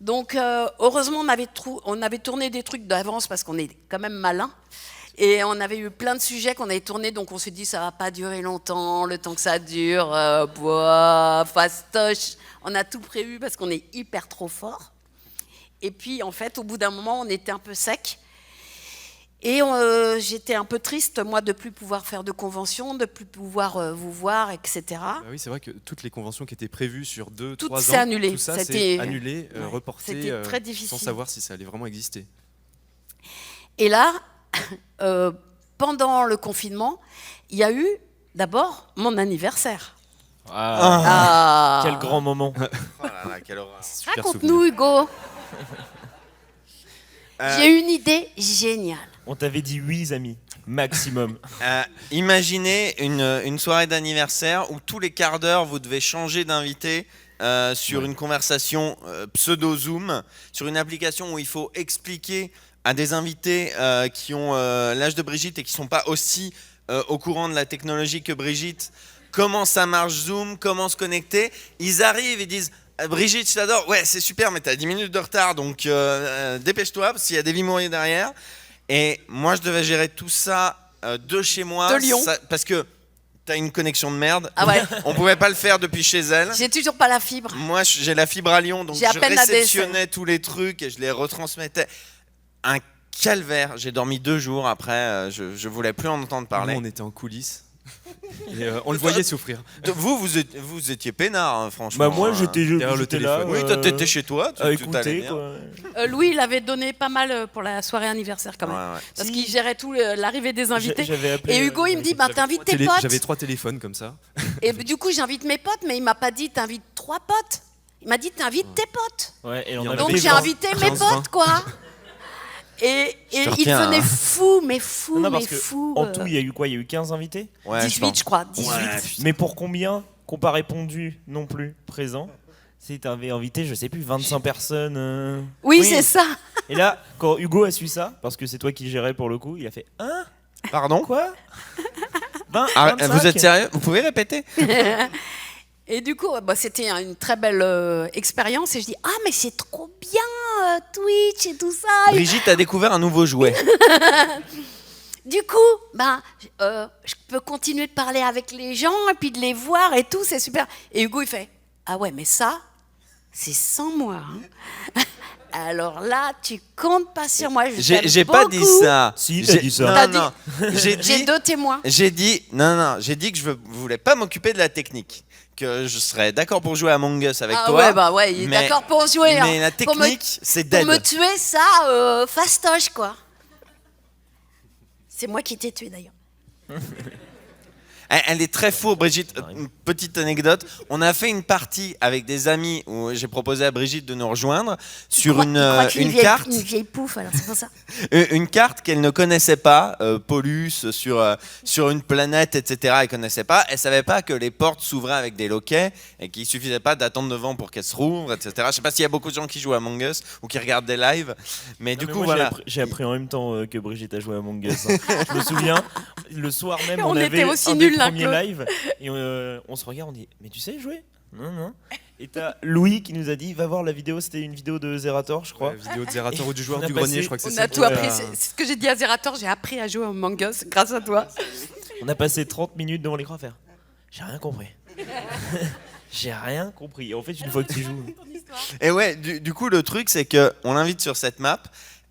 Donc heureusement on avait tourné des trucs d'avance parce qu'on est quand même malin. Et on avait eu plein de sujets qu'on avait tournés, donc on s'est dit ça va pas durer longtemps, le temps que ça dure, fastoche. On a tout prévu parce qu'on est hyper trop fort. Et puis en fait, au bout d'un moment, on était un peu sec. Et j'étais un peu triste, moi, de plus pouvoir faire de conventions, de plus pouvoir vous voir, etc. Bah oui, c'est vrai que toutes les conventions qui étaient prévues sur 2-3 Tout ans, s'est annulé. tout ça C'était- s'est annulé, Ouais, reporté, c'était très difficile. sans savoir si ça allait vraiment exister. Et là, pendant le confinement, il y a eu d'abord mon anniversaire. Ah, Ah. quel grand moment. Oh là là, quelle horreur. Super Raconte-nous, Hugo. Euh, J'ai une idée géniale. On t'avait dit oui, amis. Maximum. Imaginez une soirée d'anniversaire où tous les quarts d'heure, vous devez changer d'invité sur une conversation pseudo-Zoom, sur une application où il faut expliquer à des invités qui ont l'âge de Brigitte et qui ne sont pas aussi au courant de la technologie que Brigitte, comment ça marche Zoom, comment se connecter. Ils arrivent et disent Brigitte, je t'adore. Ouais, c'est super, mais t'as 10 minutes de retard, donc dépêche-toi, parce qu'il y a des vies mourir derrière. Et moi, je devais gérer tout ça de chez moi. De Lyon. Parce que t'as une connexion de merde. Ah ouais. On pouvait pas le faire depuis chez elle. J'ai toujours pas la fibre. Moi, j'ai la fibre à Lyon, donc J'ai à je peine la réceptionnais tous les trucs et je les retransmettais. Un calvaire. J'ai dormi 2 jours après. Je voulais plus en entendre parler. Nous, on était en coulisses. Et on le voyait souffrir. Vous étiez peinard, hein, franchement. Bah moi j'étais derrière le j'étais là. téléphone. Oui, toi, t'étais chez toi. à Tout allait écouter bien. quoi. Louis, il avait donné pas mal pour la soirée anniversaire quand même. Ouais. Parce Si. qu'il gérait tout l'arrivée des invités. J'avais appelé, Et Hugo, il me dit, bah t'invites tes potes. J'avais 3 téléphones comme ça. Et du coup, j'invite mes potes, mais il m'a pas dit, t'invites 3 potes. Il m'a dit, t'invites tes potes. Ouais, et on Il y en avait Donc avait j'ai 20, invité mes 15, potes, quoi. Et Je te il retiens, devenait hein. fou, mais fou, Non, mais parce que fou. en tout, il y a eu quoi? Il y a eu 15 invités. Ouais, je 18, pense. je crois. 18. Mais pour combien qu'on pas répondu non plus présent? Si t'avais invité, je sais plus, 25 personnes. Oui, c'est ça. Et là, quand Hugo a su ça, parce que c'est toi qui gérais pour le coup, il a fait hein? Pardon? Quoi? 20, Ah, 25? vous êtes sérieux? Vous pouvez répéter? Et du coup, bah, c'était une très belle expérience. Et je dis, ah, mais c'est trop bien, Twitch et tout ça. Brigitte a découvert un nouveau jouet. Du coup, ben, je peux continuer de parler avec les gens et puis de les voir et tout, c'est super. Et Hugo, il fait, ah ouais, mais ça, c'est sans moi. Hein. Alors là, tu comptes pas sur moi. Je t'aime J'ai pas dit beaucoup. ça. Si, t'as J'ai- dit ça. Non, T'as non. J'ai J'ai dit, 2 témoins. j'ai dit, non, j'ai dit que je voulais pas m'occuper de la technique. Que je serais d'accord pour jouer à Among Us avec Ah toi. ouais, bah ouais, il est mais- d'accord pour jouer. Mais hein. la Pour me- technique, c'est Pour dead. me tuer, ça, fastoche, quoi. C'est moi qui t'ai tué, d'ailleurs. Elle est très fourbe, Brigitte. Une petite anecdote. On a fait une partie avec des amis où j'ai proposé à Brigitte de nous rejoindre sur Il croit que c'est une vieille- carte. Une vieille pouffe, alors c'est pour ça. Une carte qu'elle ne connaissait pas, Pollux, sur une planète, etc. Elle connaissait pas. Elle savait pas que les portes s'ouvraient avec des loquets et qu'il suffisait pas d'attendre devant pour qu'elles se rouvrent, etc. Je sais pas s'il y a beaucoup de gens qui jouent à Among Us ou qui regardent des lives, mais Non, du mais coup moi, voilà. j'ai appris en même temps que Brigitte a joué à Among Us. Hein. Je me souviens, le soir même, On on était avait aussi un des nuls l'un premiers que l'autre. lives et on se regarde, on dit mais tu sais jouer? Non. Et t'as Louis qui nous a dit va voir la vidéo, c'était une vidéo de Zerator, je crois. Ouais, vidéo de Zerator ou du joueur on a du passé- grenier, je crois que c'est On ça. a tout appris. C'est ce que j'ai dit à Zerator, j'ai appris à jouer au Among Us grâce à toi. On a passé 30 minutes devant l'écran à faire j'ai rien compris. J'ai rien compris. Et en fait, une fois que tu joues. Et ouais, du coup le truc c'est que on l'invite sur cette map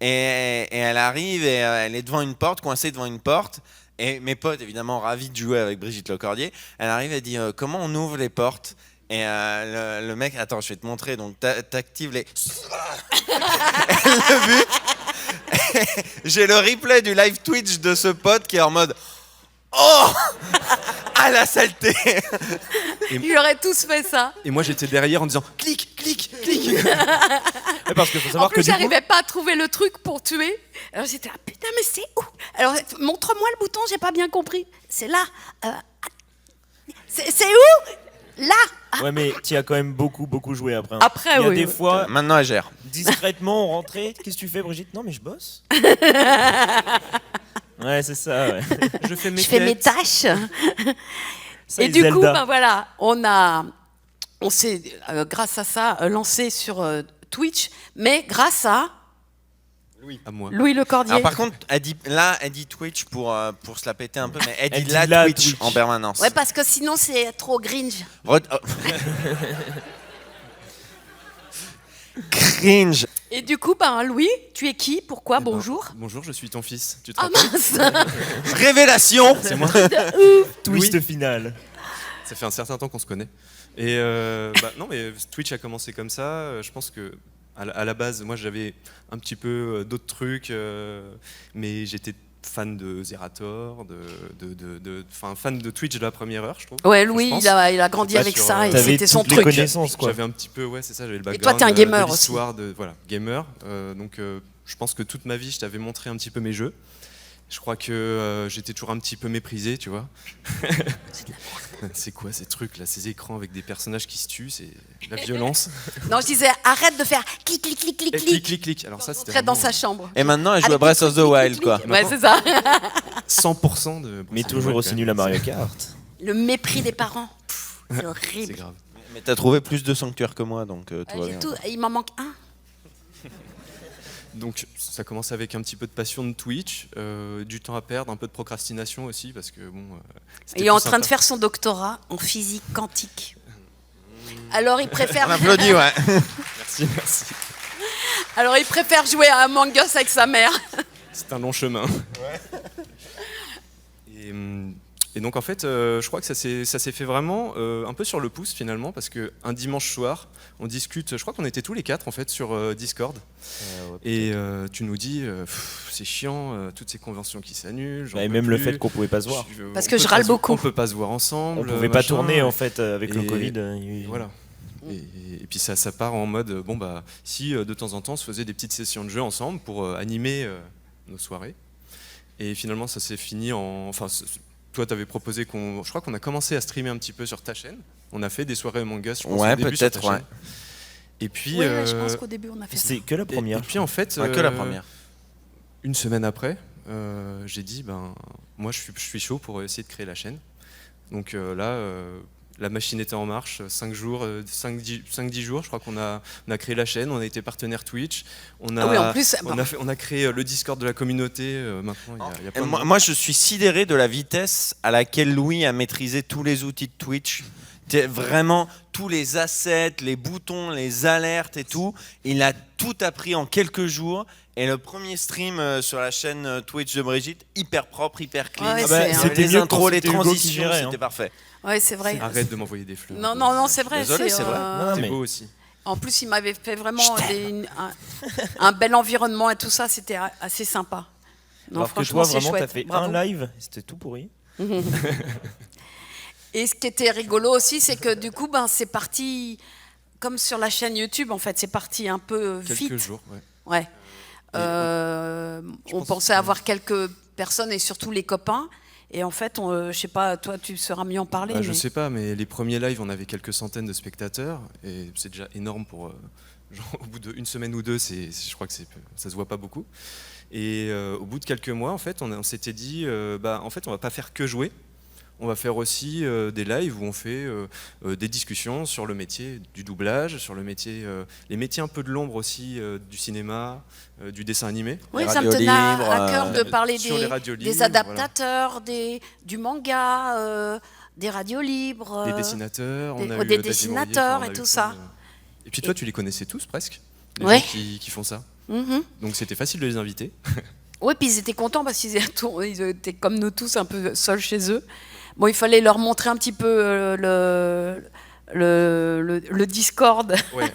et elle arrive et elle est devant une porte, coincée devant une porte. Et mes potes, évidemment, ravis de jouer avec Brigitte Lecordier, elle arrive et dit comment on ouvre les portes. Et le mec, attends, je vais te montrer. Donc, t'actives les. Le but. J'ai le replay du live Twitch de ce pote qui est en mode oh ah la saleté. Ils auraient tous fait ça. Et moi j'étais derrière en disant clic, clic, clic. Ouais, parce qu'il faut En savoir que plus, du coup, j'arrivais pas à trouver le truc pour tuer. Alors j'étais là, putain, mais c'est où? Alors montre-moi le bouton, j'ai pas bien compris. C'est là. C'est où? Là. ouais, mais tu as quand même beaucoup joué après. Hein. Après, il y a oui, des oui. fois, Maintenant, elle gère. discrètement, on rentrait. Qu'est-ce que tu fais, Brigitte? Non, mais je bosse. Ouais, c'est ça. Ouais. Je fais mes Je fais mes quêtes. tâches. Ça, Et et du coup, Zelda. ben voilà, on s'est, grâce à ça, lancé sur Twitch, mais grâce à À moi. Louis Lecordier. Alors par contre, elle dit Twitch pour se la péter un peu, mais elle Elle dit dit la la Twitch Twitch. en permanence. Ouais, parce que sinon c'est trop cringe. Oh. Cringe. Et du coup, ben Louis, tu es qui? Pourquoi? Eh ben, Bonjour. Bonjour, je suis ton fils. Tu te Ah rappelles? mince. Révélation. C'est moi. Twist Oui. final. Ça fait un certain temps qu'on se connaît. Et non, mais Twitch a commencé comme ça. Je pense que à la base, moi, j'avais un petit peu d'autres trucs, mais j'étais fan de Zerator, fan de Twitch de la première heure, je trouve. Ouais, Je Louis, pense. il a grandi Pas avec sur, ça et T'avais c'était son toutes les truc. connaissances, quoi. J'avais un petit peu, ouais, c'est ça, j'avais le Et toi, background. t'es un gamer de aussi. l'histoire de, voilà, gamer. Donc, je pense que toute ma vie, je t'avais montré un petit peu mes jeux. Je crois que j'étais toujours un petit peu méprisé, tu vois. C'est quoi ces trucs là, ces écrans avec des personnages qui se tuent, c'est la violence. Non, je disais, arrête de faire clic, clic, clic, clic, Et clic. clic, clic. Alors ça, c'était Rentrait dans vraiment sa chambre. Et maintenant, elle joue à Avec Breath des of the clics, clics, Wild, clics, quoi. clics. Ouais, c'est ça. 100% de. Mais toujours aussi nul à Mario Kart. Le mépris des parents. Pff, c'est C'est horrible. grave. Mais t'as trouvé plus de sanctuaires que moi, donc tout va J'ai bien. tout. Il m'en manque un. Donc ça commence avec un petit peu de passion de Twitch, du temps à perdre, un peu de procrastination aussi parce que bon. C'était Il est en plus train de sympa. faire son doctorat en physique quantique. Alors il préfère. On applaudit, ouais. Merci. Alors il préfère jouer à Among Us avec sa mère. C'est un long chemin. Et donc en fait, je crois que ça s'est fait vraiment un peu sur le pouce finalement, parce qu'un dimanche soir, on discute, je crois qu'on était tous les 4 en fait sur Discord, et tu nous dis, c'est chiant, toutes ces conventions qui s'annulent. j'en Et peux même le plus. fait qu'on pouvait pas se voir. Parce On que peut je pas râle se- beaucoup. On peut pas se voir ensemble. On pouvait pas machin. tourner en fait avec le Et- Covid. Voilà. Et puis ça part en mode, bon bah, si de temps en temps on se faisait des petites sessions de jeu ensemble pour animer nos soirées. Et finalement ça s'est fini en... Enfin, toi t'avais proposé qu'on... Je crois qu'on a commencé à streamer un petit peu sur ta chaîne. On a fait des soirées Among Us, je pense, Ouais, au début sur ta peut-être, ouais. chaîne. Et puis... Oui, je pense qu'au début on a fait ça. C'est que la première. Et puis en fait... Ouais, que la première. Une semaine après, j'ai dit, ben, moi je suis chaud pour essayer de créer la chaîne. Donc là, la machine était en marche, 5 jours, 5-10 jours, je crois qu'on a créé la chaîne, on a été partenaire Twitch, on a, Ah oui, en plus, on a créé le Discord de la communauté, maintenant il y a plein de monde. Moi, je suis sidéré de la vitesse à laquelle Louis a maîtrisé tous les outils de Twitch. Vraiment, tous les assets, les boutons, les alertes et tout. Il a tout appris en quelques jours. Et le premier stream sur la chaîne Twitch de Brigitte, hyper propre, hyper clean. Ouais, c'est- c'était les mieux intros, quand les c'était Hugo qui transitions, gérait, c'était hein. parfait. Ouais, c'est vrai. Arrête de m'envoyer des fleurs. Non, c'est vrai. Désolé, c'est vrai. Non, C'est mais- beau aussi. En plus, il m'avait fait vraiment un bel environnement et tout ça, c'était assez sympa. Non, Alors que franchement, toi c'est vraiment t'as chouette. fait Bravo. un live, c'était tout pourri. Et ce qui était rigolo aussi, c'est que du coup, c'est parti comme sur la chaîne YouTube. En fait, c'est parti un peu vite. Quelques jours, ouais. Ouais. On pensait avoir quelques personnes et surtout les copains. Et en fait, je sais pas, toi, tu sauras mieux en parler. Bah, je mais- sais pas, mais les premiers lives, on avait quelques centaines de spectateurs, et c'est déjà énorme pour... genre, au bout d'une semaine ou deux, je crois que ça se voit pas beaucoup. Et au bout de quelques mois, en fait, on s'était dit, en fait, on va pas faire que jouer. On va faire aussi des lives où on fait des discussions sur le métier du doublage, sur le métier, les métiers un peu de l'ombre aussi du cinéma, du dessin animé. Oui, Les ça me radios tenait libres, à cœur de parler sur les radios libres, des adaptateurs, du manga, des radios libres. Des dessinateurs, on des- a des eu David dessinateurs Mourier, et on a tout eu ça. plein de- Et puis toi, tu les connaissais tous presque, les Ouais. gens qui font ça. Mhm. Donc c'était facile de les inviter. Oui, puis ils étaient contents parce qu'ils étaient comme nous tous un peu seuls chez eux. Bon, il fallait leur montrer un petit peu le Discord. Ouais.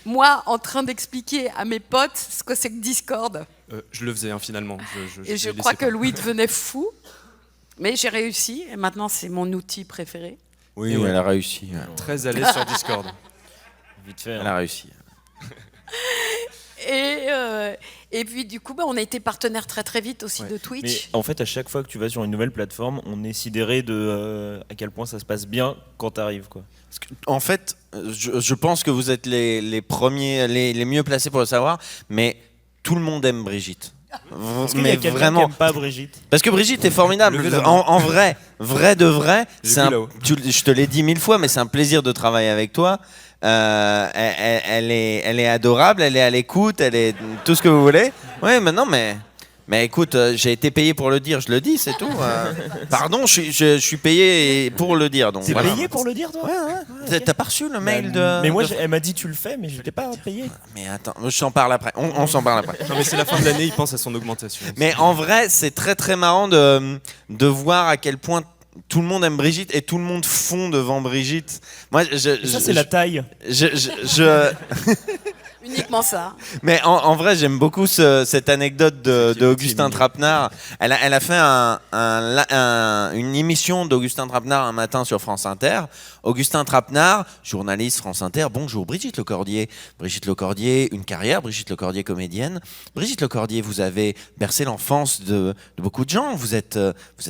Moi, en train d'expliquer à mes potes ce que c'est que Discord. Je le faisais finalement. Et je les crois laissais que pas. Louis devenait fou. Mais j'ai réussi. Et maintenant, c'est mon outil préféré. Oui, Et ouais. elle a réussi. Très à l'aise sur Discord. Vite fait. Elle hein. a réussi. Et puis, du coup, on a été partenaire très très vite aussi Ouais. de Mais Twitch. en fait, à chaque fois que tu vas sur une nouvelle plateforme, on est sidéré de à quel point ça se passe bien quand t'arrives, quoi. Parce que, en fait, je pense que vous êtes les premiers, les mieux placés pour le savoir, mais tout le monde aime Brigitte. Est-ce qu'il y Mais a quelqu'un qui vraiment. aime pas Brigitte? Parce que Brigitte est formidable. Levez la main. En vrai, de vrai, J'ai c'est vu un- là-haut. je te l'ai dit 1000 fois, mais c'est un plaisir de travailler avec toi. Elle est adorable, elle est à l'écoute, elle est tout ce que vous voulez. Oui, mais non, mais écoute, j'ai été payé pour le dire, je le dis, c'est tout. Pardon, je suis payé pour le dire. Donc T'es voilà. payé pour le dire, toi? T'as pas reçu le mail de. Mais moi, de- elle m'a dit tu le fais, mais je t'ai pas payé. Mais attends, je t'en parle après. On s'en parle après. Non mais c'est la fin de l'année, il pense à son augmentation. Mais en vrai, c'est très très marrant de voir à quel point tout le monde aime Brigitte et tout le monde fond devant Brigitte. Moi, Ça, c'est la taille. Uniquement ça. Mais en vrai, j'aime beaucoup cette anecdote de Augustin mignon. Trapenard. Elle a fait une émission d'Augustin Trapenard un matin sur France Inter. Augustin Trapenard, journaliste France Inter. Bonjour Brigitte Lecordier. Brigitte Lecordier, une carrière. Brigitte Lecordier, comédienne. Brigitte Lecordier, vous avez bercé l'enfance de beaucoup de gens. Vous êtes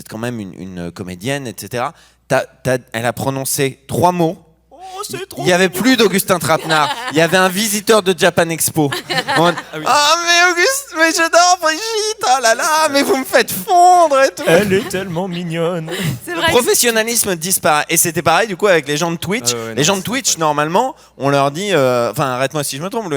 quand même une comédienne, etc. Elle a prononcé 3 mots. Oh, c'est trop Il n'y avait plus d'Augustin Trapenard. Il y avait un visiteur de Japan Expo. Mais Auguste, mais j'adore Brigitte. Oh là là, mais vous me faites fondre et tout. Elle est tellement mignonne. C'est Le vrai. professionnalisme disparaît. Et c'était pareil du coup avec les gens de Twitch. Les gens de Twitch, normalement, on leur dit, enfin arrête-moi si je me trompe,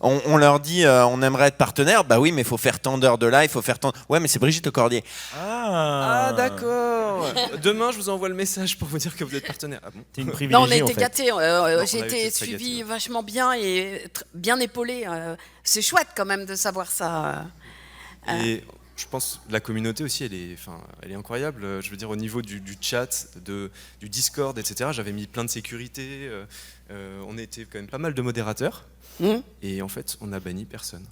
on leur dit, on aimerait être partenaire. Bah oui, mais il faut faire tant d'heures de live, faut faire tant. Ouais, mais c'est Brigitte Lecordier. Ah d'accord. Demain, je vous envoie le message pour vous dire que vous êtes partenaire. Ah bon? T'es une Non, on privilégiée a en été fait. gâtés. on a J'ai été été très suivi gâtés. vachement bien et bien épaulé. C'est chouette quand même de savoir ça. Et je pense que la communauté aussi, elle est incroyable. Je veux dire, au niveau du chat, du Discord, etc., j'avais mis plein de sécurité. On était quand même pas mal de modérateurs. Et en fait, on n'a banni personne.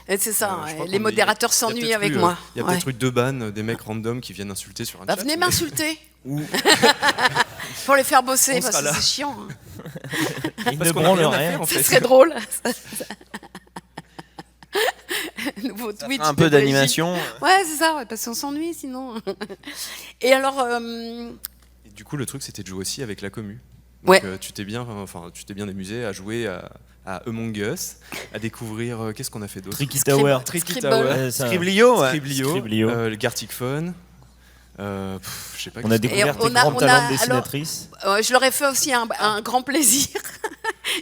Et c'est ça, Je crois les qu'on modérateurs il y a s'ennuient peut-être avec eu, moi. Il y a peut-être eu 2 bans, des mecs random qui viennent insulter sur un Bah, chat. venez m'insulter Ou- pour les faire bosser, On parce sera que là. c'est chiant. Ils Parce ne qu'on a branlent rien à rien. faire, en Ce fait. serait drôle. Nouveau Ça Twitch. fera un peu de Brigitte. d'animation. Ouais, c'est ça, ouais, parce qu'on s'ennuie sinon. Et alors, Et du coup, le truc, c'était de jouer aussi avec la commu. Donc, Ouais. tu t'es bien amusé à jouer à Among Us, à découvrir qu'est-ce qu'on a fait d'autre. Tricky Tower. Tricky Scribble. Tower, Scriblio, ouais. Scriblio, Scriblio. le Gartic Phone. Je sais pas. On a qu'est-ce qu'on découvert on tes a- grands on a- talents de alors- dessinatrice. je leur ai fait aussi un grand plaisir.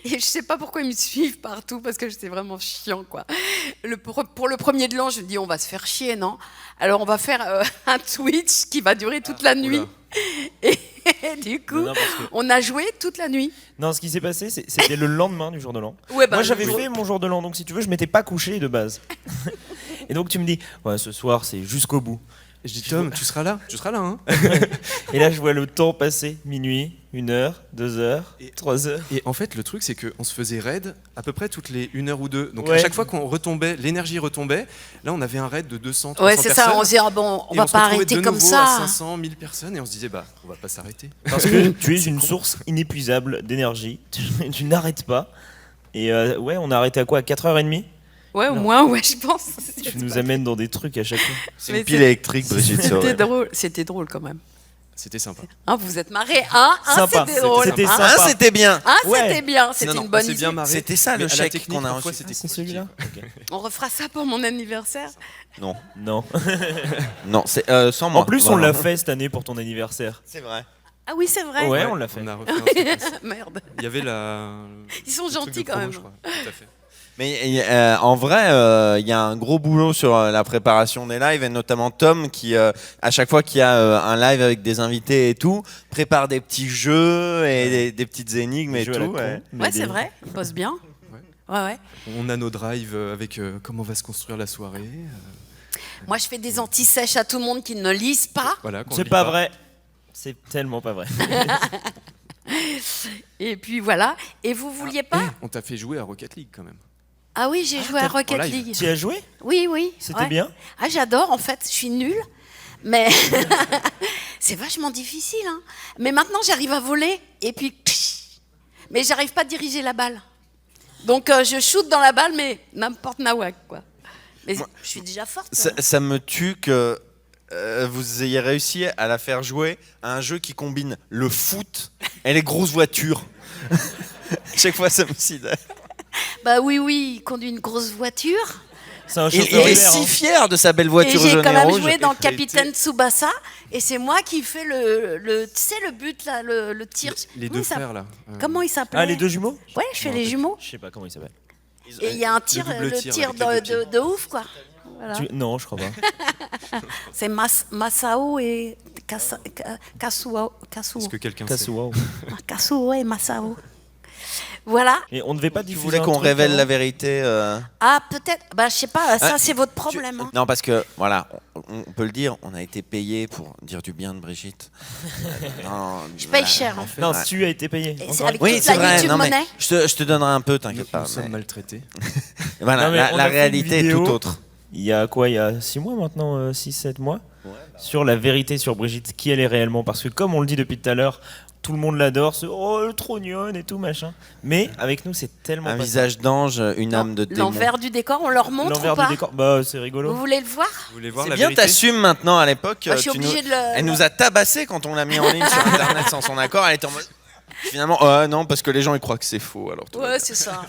Et je sais pas pourquoi ils me suivent partout, parce que c'est vraiment chiant, quoi. Pour le premier de l'an, je me dis, on va se faire chier, non? Alors, on va faire un Twitch qui va durer toute la nuit. Et du coup, Non, parce que- on a joué toute la nuit. Non, ce qui s'est passé, c'était le lendemain du jour de l'an. Ouais, bah, Moi, j'avais le jour- fait mon jour de l'an, donc si tu veux, je m'étais pas couché de base. Et donc, tu me dis, ouais, ce soir, c'est jusqu'au bout. Je dis Tom, tu seras là, hein. Et là, je vois le temps passer, minuit, 1h, 2h, 3h. Et en fait, le truc, c'est qu'on se faisait raid à peu près toutes les 1 heure ou 2. Donc à Ouais. chaque fois qu'on retombait, l'énergie retombait. Là, on avait un raid de 200, 300 Ouais, c'est personnes. ça. On se dit, ah bon, on Et va se pas retrouvait arrêter de comme nouveau à ça. 500, 1000 personnes, et on se disait, bah, on va pas s'arrêter. Parce que tu es une source inépuisable d'énergie. Tu n'arrêtes pas. Et ouais, on a arrêté à quoi? À 4h30? Ouais, au moins, ouais, je pense. Tu nous amènes dans des trucs à chaque fois. C'est Mais une pile électrique, Brigitte C'était Sauret. drôle. C'était drôle quand même. C'était sympa. Hein, vous vous êtes marrés. Hein, Sympa. c'était drôle. C'était Hein, sympa. Ah, c'était bien. Ouais. c'était bien. C'était Non, une bonne on s'est idée. bien marré. C'était ça, le Mais à la chèque technique, qu'on a parfois, reçu. c'était C'est compliqué. celui-là? On refera ça pour mon anniversaire. Non, Non. non, c'est sans moi. En plus, on Voilà. l'a fait cette année pour ton anniversaire. C'est vrai. Ah oui, c'est vrai. Ouais, on l'a fait. On a refait un truc. Merde. Il y avait la. Ils sont le truc gentils de quand promo, même. je crois. Tout à fait. Mais en vrai, il y a un gros boulot sur la préparation des lives, et notamment Tom qui, à chaque fois qu'il y a un live avec des invités et tout, prépare des petits jeux et des petites énigmes et Jeux à la tout. con, Ouais. mais Ouais, des- c'est vrai. Ils bossent bien. Ouais, ouais. On a nos drives avec comment va se construire la soirée. Moi, je fais des anti-sèches à tout le monde qui ne lisent pas. Voilà, qu'on C'est lit pas vrai. C'est tellement pas vrai. Et puis voilà. Et vous vouliez pas On t'a fait jouer à Rocket League quand même. Ah oui, j'ai joué à en Rocket live. League. Tu as joué? Oui, oui. C'était ouais. bien? Ah, j'adore en fait. Je suis nulle. Mais c'est vachement difficile. Hein. Mais maintenant, j'arrive à voler. Et puis. Mais j'arrive pas à diriger la balle. Donc, je shoot dans la balle, mais n'importe nawak, quoi. Mais je suis déjà forte. Ça me tue que vous ayez réussi à la faire jouer à un jeu qui combine le foot et les grosses voitures. Chaque fois, ça me sidère. Bah oui, oui, il conduit une grosse voiture. C'est un Il chauffeur est Uber, si hein. fier de sa belle Et voiture j'ai jaune quand et même rouge. joué dans Et t'as Capitaine été- Tsubasa. Et c'est moi qui fais le tu sais, le but, là, le tir. Les Comment deux ça- frères là. Comment il s'appelait Ah, les deux jumeaux? Ouais, je fais les jumeaux. Je sais pas comment il s'appelle. Et il y a un tir, double le tir tir avec les deux de ouf, quoi. Voilà. Non, je crois pas. C'est Masao et Kasuo. Est-ce que quelqu'un sait Kasuo. Kasuo et Masao. Voilà. Et on devait pas Tu diffuser voulais un qu'on truc révèle avant la vérité Ah, peut-être. Bah, je sais pas. Ça, Ah, c'est votre problème. hein. Non, parce que, voilà, on peut le dire, on a été payé pour dire du bien de Brigitte. Non, Je paye cher. hein. Non, Ouais. tu as été payé. Et Encore c'est avec Oui, toute c'est la vrai. YouTube Non, mais monnaie. je te donnerai un peu, Nous, t'inquiète pas. sommes mais- maltraités. Voilà, Non, mais on la a fait une réalité est vidéo. tout autre. Il y a quoi? Il y a 6 mois maintenant, 6-7 mois, sur la vérité sur Brigitte, qui elle est réellement. Parce que comme on le dit depuis tout à l'heure, tout le monde l'adore, c'est oh le trognonne et tout machin. Mais avec nous, c'est tellement Un pas visage d'ange, une âme de démon. L'envers du décor, on leur ça. montre L'envers ou pas du décor, bah c'est rigolo. Vous voulez le voir Vous voulez voir C'est la bien, vérité? t'assumes maintenant. À l'époque, Ah, je suis tu nous- obligée de le. elle nous a tabassé quand on l'a mis en ligne sur Internet sans son accord. Elle était en mode Finalement, non, parce que les gens ils croient que c'est faux. Alors, tout va Ouais, bien. c'est ça.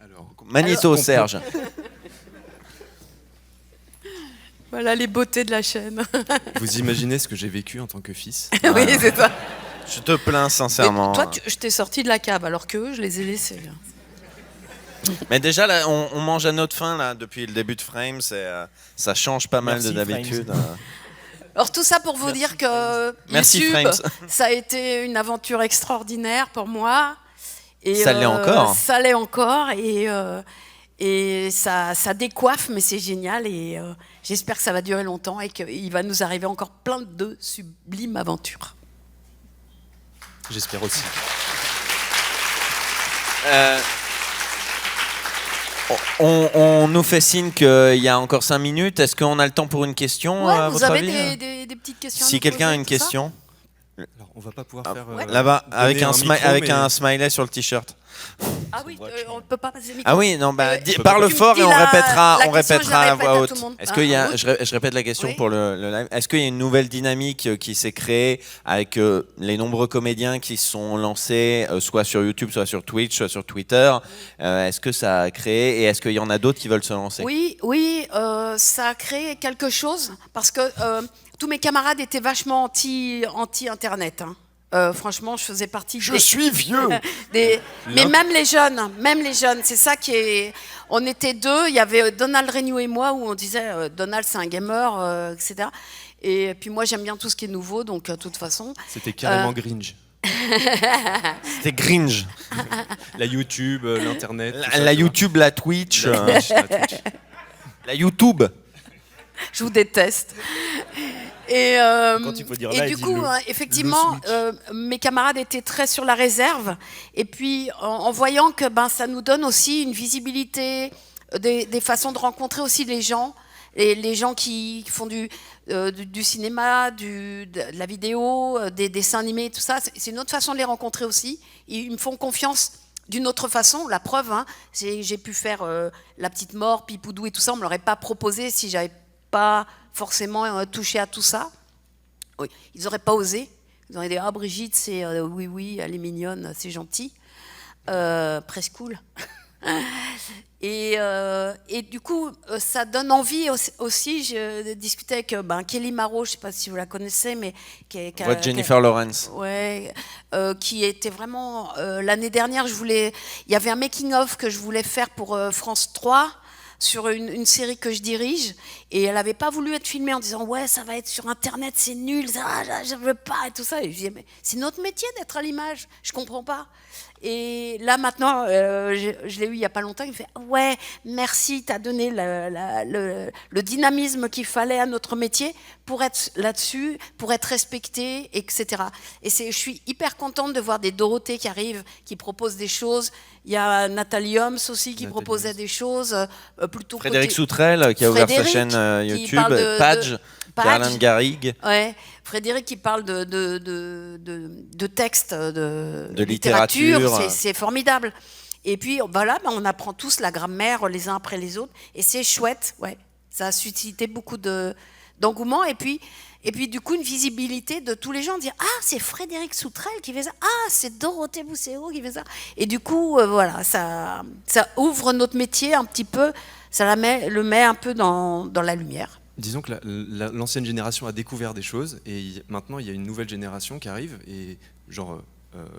Alors, Magnéto, Alors, Serge. Voilà les beautés de la chaîne. vous imaginez ce que j'ai vécu en tant que fils? Oui, c'est ça. Je te plains sincèrement. Mais toi, je t'ai sorti de la cave, alors que je les ai laissés. Mais déjà, là, on mange à notre faim là, depuis le début de Frames. Ça change pas mal Merci, de d'habitude. Alors tout ça pour vous dire que Merci, YouTube, Frames. ça a été une aventure extraordinaire pour moi. Et Ça l'est encore. Ça l'est encore. Et ça décoiffe, mais c'est génial. Et j'espère que ça va durer longtemps et qu'il va nous arriver encore plein de sublimes aventures. J'espère aussi. On nous fait signe qu'il y a encore 5 minutes. Est-ce qu'on a le temps pour une question Ouais, à vous votre avez avis des petites questions à Si nous quelqu'un a poser, une tout ça question, Alors, on va pas pouvoir faire. ouais. là-bas, avec donner un, micro, avec mais- un smiley sur le t-shirt. Ah oui, on ne peut pas passer le micro. Ah oui, non, Tu parle me fort dis et on la répétera, on question, je répétera la à répète voix à haute. tout le monde. Est-ce qu'il y a, Ah, je répète la question oui. pour le live. Est-ce qu'il y a une nouvelle dynamique qui s'est créée avec les nombreux comédiens qui se sont lancés, soit sur YouTube, soit sur Twitch, soit sur Twitter? Est-ce que ça a créé et est-ce qu'il y en a d'autres qui veulent se lancer? Oui, ça a créé quelque chose parce que tous mes camarades étaient vachement anti-internet. Hein. Franchement, je faisais partie suis vieux. mais même les jeunes, c'est ça qui est. On était deux, il y avait Donald Renew et moi où on disait Donald c'est un gamer, etc. Et puis moi j'aime bien tout ce qui est nouveau, donc de toute façon. C'était carrément Gringe. C'était Gringe. La YouTube, l'internet. tout ça, La tu vois. YouTube, la Twitch, La Twitch, la Twitch. la YouTube. Je vous déteste. Et, Quand il faut dire et là, du il dit coup, le. effectivement, mes camarades étaient très sur la réserve. Et puis, en voyant que ça nous donne aussi une visibilité, des façons de rencontrer aussi les gens, et les gens qui font du cinéma, de la vidéo, des dessins animés, tout ça, c'est une autre façon de les rencontrer aussi. Ils me font confiance d'une autre façon. La preuve, hein, j'ai pu faire La Petite Mort, Pipoudou et tout ça. On ne me l'aurait pas proposé si j'avais pas forcément touché à tout ça. Oui, ils n'auraient pas osé. Ils auraient dit « Ah, Brigitte, c'est oui, elle est mignonne, c'est gentil. Preschool. » Et du coup, ça donne envie aussi. Je discutais avec Kelly Marot, je ne sais pas si vous la connaissez, mais Votre Jennifer Lawrence. Ouais, qui était vraiment l'année dernière. Il y avait un making of que je voulais faire pour France 3 sur une série que je dirige, et elle n'avait pas voulu être filmée en disant ouais ça va être sur internet, c'est nul, je veux pas et tout ça. Et je disais mais c'est notre métier d'être à l'image, je comprends pas. Et là maintenant, je l'ai eu il y a pas longtemps, il me fait ouais merci, t'as donné le dynamisme qu'il fallait à notre métier pour être là-dessus, pour être respecté, etc. Et je suis hyper contente de voir des Dorothées qui arrivent, qui proposent des choses. Il y a Nathalie Homs aussi qui proposait des choses plutôt Frédéric côté... Soutrel qui a ouvert sa Frédéric, chaîne qui YouTube. parle de Page, Page. Garland Garrigue. Ouais, Frédéric qui parle de textes, de littérature. c'est formidable. Et puis voilà, on apprend tous la grammaire les uns après les autres, et c'est chouette. Ouais, ça a suscité beaucoup d'engouement, et puis du coup une visibilité de tous les gens, dire ah c'est Frédéric Soutrel qui fait ça, ah c'est Dorothée Bousséo qui fait ça, et du coup voilà, ça ouvre notre métier un petit peu, ça le met un peu dans la lumière. Disons que l'ancienne génération a découvert des choses et maintenant il y a une nouvelle génération qui arrive, et genre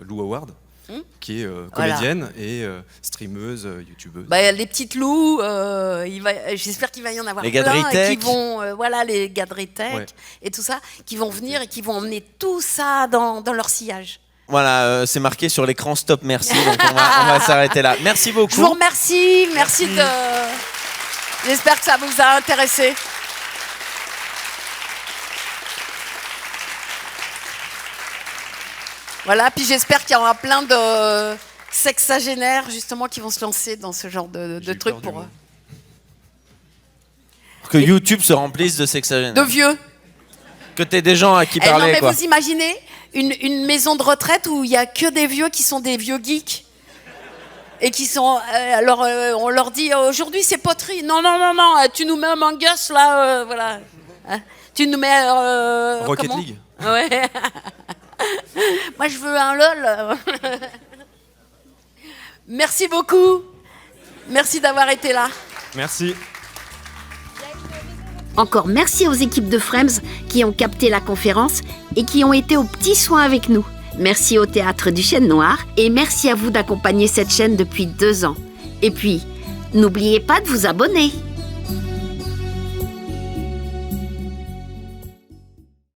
Lou Howard, qui est comédienne et streameuse, youtubeuse. Les petites loups, j'espère qu'il va y en avoir Les plein, Gadritech. et qui vont, les Gadritech, Ouais. et tout ça, qui vont venir et qui vont emmener tout ça dans leur sillage. Voilà, c'est marqué sur l'écran stop merci, donc on va s'arrêter là. Merci beaucoup. Je vous remercie, merci de... J'espère que ça vous a intéressé. Voilà, puis j'espère qu'il y aura plein de sexagénaires justement qui vont se lancer dans ce genre de J'ai eu trucs peur du pour mot. Que YouTube se remplisse de sexagénaires. de vieux. Que t'aies des gens à qui Non, parler, mais quoi. vous imaginez une maison de retraite où il y a que des vieux qui sont des vieux geeks et qui sont on leur dit aujourd'hui c'est poterie. Non, tu nous mets un Mangus là, voilà. Hein, tu nous mets Rocket comment League. Ouais. Moi, je veux un LOL. Merci beaucoup. Merci d'avoir été là. Merci. Encore merci aux équipes de Frames qui ont capté la conférence et qui ont été aux petits soins avec nous. Merci au Théâtre du Chêne Noir et merci à vous d'accompagner cette chaîne depuis 2 ans. Et puis, n'oubliez pas de vous abonner.